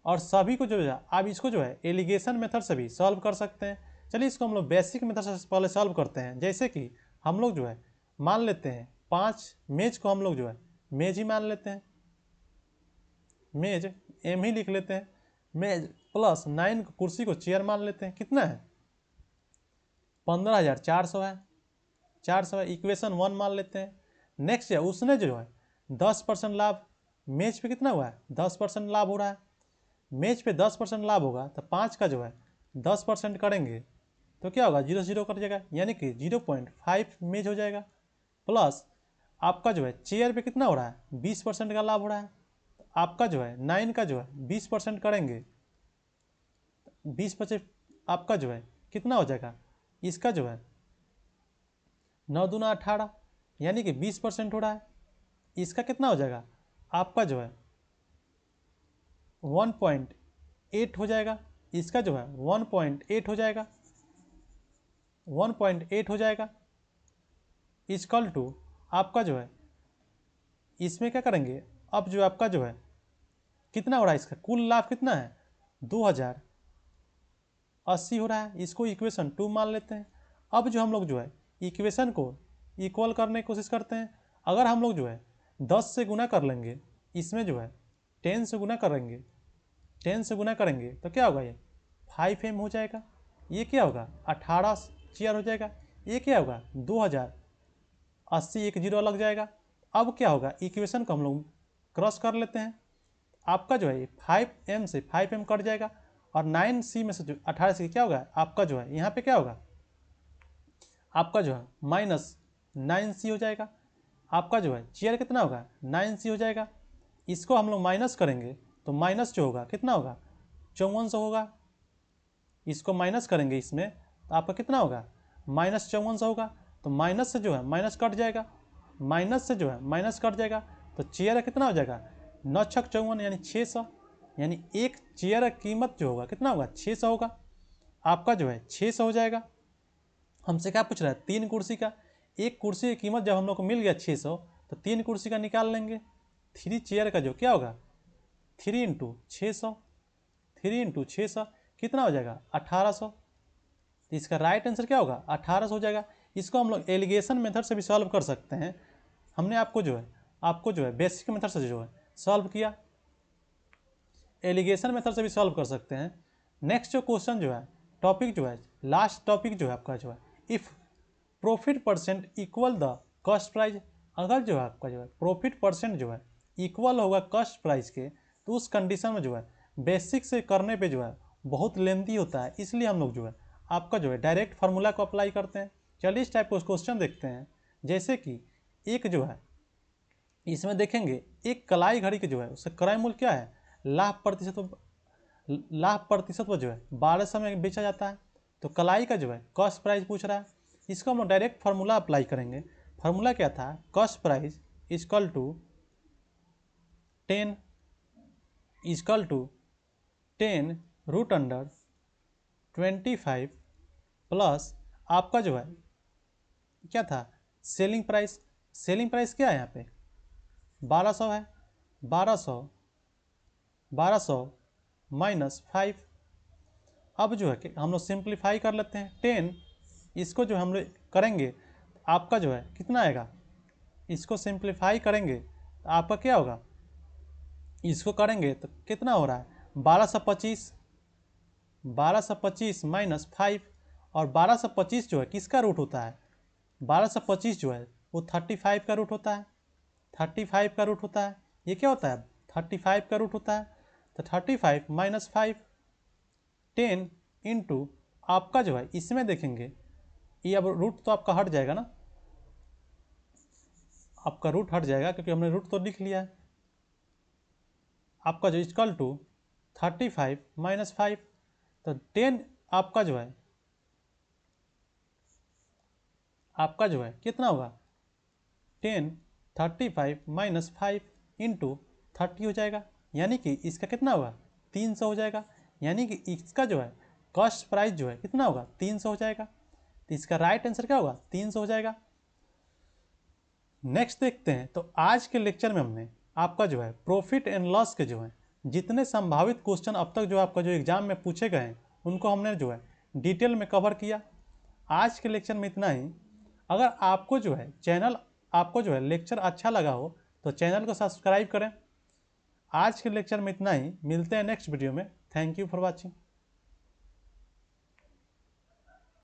A: और सभी को जो है आप इसको जो है एलिगेशन मेथड से भी सॉल्व कर सकते हैं। चलिए इसको हम लोग बेसिक मेथड से पहले सॉल्व करते हैं। जैसे कि हम लोग जो है मान लेते हैं 5 मेज को हम लोग जो है मेज ही मान लेते हैं, मेज एम ही लिख लेते हैं, मेज प्लस 9 कुर्सी को चेयर मान लेते हैं, कितना है 15,400 है, 400 है, इक्वेशन 1 मान लेते हैं। नेक्स्ट है उसने जो है 10% लाभ, मेज पे कितना हुआ है 10% लाभ हो रहा है, मेज पे 10% लाभ होगा तो 5 का जो है 10% करेंगे तो क्या होगा 0 0 कट जाएगा, यानी कि 0.5 मेज हो जाएगा। प्लस आपका जो है चेयर पे कितना हो रहा है 20% का लाभ हो रहा है, आपका जो है 9 का जो है 20% करेंगे 20 आपका जो है कितना हो जाएगा, इसका जो है 9 दूना 18, यानी कि 20% हो रहा है। इसका कितना हो जाएगा आपका जो है 1.8 हो जाएगा, इसका जो है 1.8 हो जाएगा, 1.8 हो जाएगा। इक्वल टू आपका जो है इसमें क्या करेंगे अब जो आपका जो है कितना हो रहा है, इसका कुल लाभ कितना है 2080 हो रहा है, इसको इक्वेशन 2 मान लेते हैं। अब जो हम लोग जो है इक्वेशन को इक्वल करने की कोशिश करते हैं। अगर हम लोग जो है 10 से गुना कर लेंगे, इसमें जो है 10 से गुना करेंगे, 10 से गुना करेंगे तो क्या होगा, ये 5m हो जाएगा। ये क्या होगा, 18 चेयर हो जाएगा। ये क्या होगा, 2080, एक जीरो लग जाएगा। अब क्या होगा, इक्वेशन को हम लोग क्रॉस कर लेते हैं। आपका जो है 5m से 5m कट जाएगा और 9c में से जो 18 से क्या होगा, आपका जो है यहाँ पे क्या होगा, आपका जो है -9c हो जाएगा। आपका जो है चेयर कितना होगा, 9c हो जाएगा। इसको हम लोग माइनस करेंगे तो माइनस जो होगा कितना होगा, 5400 होगा। इसको माइनस करेंगे इसमें तो आपका कितना होगा, -5400 होगा। तो माइनस से जो है माइनस कट जाएगा, माइनस से जो है माइनस कट जाएगा तो चेयर कितना हो जाएगा, 9 छक 54 यानी 600, यानी एक चेयर की कीमत जो होगा कितना होगा, 600 होगा। आपका जो है 600 हो जाएगा। हमसे क्या पूछ रहा है, 3 कुर्सी का। एक कुर्सी की कीमत जब हम लोग को मिल गया 600 तो 3 कुर्सी का निकाल लेंगे। 3 चेयर का जो क्या होगा, 3 इंटू 600, 3 इंटू 600 कितना हो जाएगा, 1800। तो इसका राइट आंसर क्या होगा, 1800 हो जाएगा। इसको हम लोग एलिगेशन मेथड से भी सॉल्व कर सकते हैं। हमने आपको जो है बेसिक मेथड से जो है सॉल्व किया, एलिगेशन मेथड से भी सॉल्व कर सकते हैं। नेक्स्ट जो क्वेश्चन जो है, टॉपिक जो है, लास्ट टॉपिक जो है आपका जो है, if profit percent equal the cost price. अगर जो है आपका जो है प्रॉफिट परसेंट जो है इक्वल होगा कॉस्ट प्राइस के, तो उस कंडीशन में जो है बेसिक से करने पे जो है बहुत लेंथी होता है, इसलिए हम लोग जो है आपका जो है डायरेक्ट फार्मूला को अप्लाई करते हैं। चलिए इस टाइप का क्वेश्चन देखते हैं। जैसे कि एक जो है इसमें देखेंगे, एक कलाई घड़ी के जो है उसका क्रय मूल्य क्या है, लाभ प्रतिशत पर जो है 1200 में बेचा जाता है। तो कलाई का जो है कॉस्ट प्राइस पूछ रहा है। इसको हम लोग डायरेक्ट फार्मूला अप्लाई करेंगे। फार्मूला क्या था, cost price equal to 10 root under 25 plus आपका जो है क्या था, सेलिंग प्राइस। सेलिंग प्राइस क्या है यहाँ पे, 1200 है। 1200 -5। अब जो है कि हम लोग सिंप्लीफाई कर लेते हैं। 10 इसको जो हम लोग करेंगे आपका जो है कितना आएगा, इसको सिंप्लीफाई करेंगे तो आपका क्या होगा, इसको करेंगे तो कितना हो रहा है, 1225 -5। और 1225 जो है किसका रूट होता है, 1225 जो है वो 35 का रूट होता है। 35 का रूट होता है, ये क्या होता है, 35 का रूट होता है। तो 35 -5, 10 इंटू आपका जो है इसमें देखेंगे, ये अब रूट तो आपका हट जाएगा ना, आपका रूट हट जाएगा क्योंकि हमने रूट तो लिख लिया है। आपका जो इक्वल टू 35 -5, तो 10 आपका जो है कितना होगा, 10 35 -5 इंटू 30 हो जाएगा, यानी कि इसका कितना होगा, 300 हो जाएगा। यानी कि इसका जो है कॉस्ट प्राइस जो है कितना होगा, 300 हो जाएगा। तो इसका राइट आंसर क्या होगा, 300 हो जाएगा। नेक्स्ट देखते हैं। तो आज के लेक्चर में हमने आपका जो है प्रॉफिट एंड लॉस के जो है जितने संभावित क्वेश्चन अब तक जो आपका जो एग्जाम में पूछे गए हैं उनको हमने जो है डिटेल में कवर किया। आज के लेक्चर में इतना ही। अगर आपको जो है लेक्चर अच्छा लगा हो तो चैनल को सब्सक्राइब करें। आज के लेक्चर में इतना ही, मिलते हैं नेक्स्ट वीडियो में। Thank you for watching.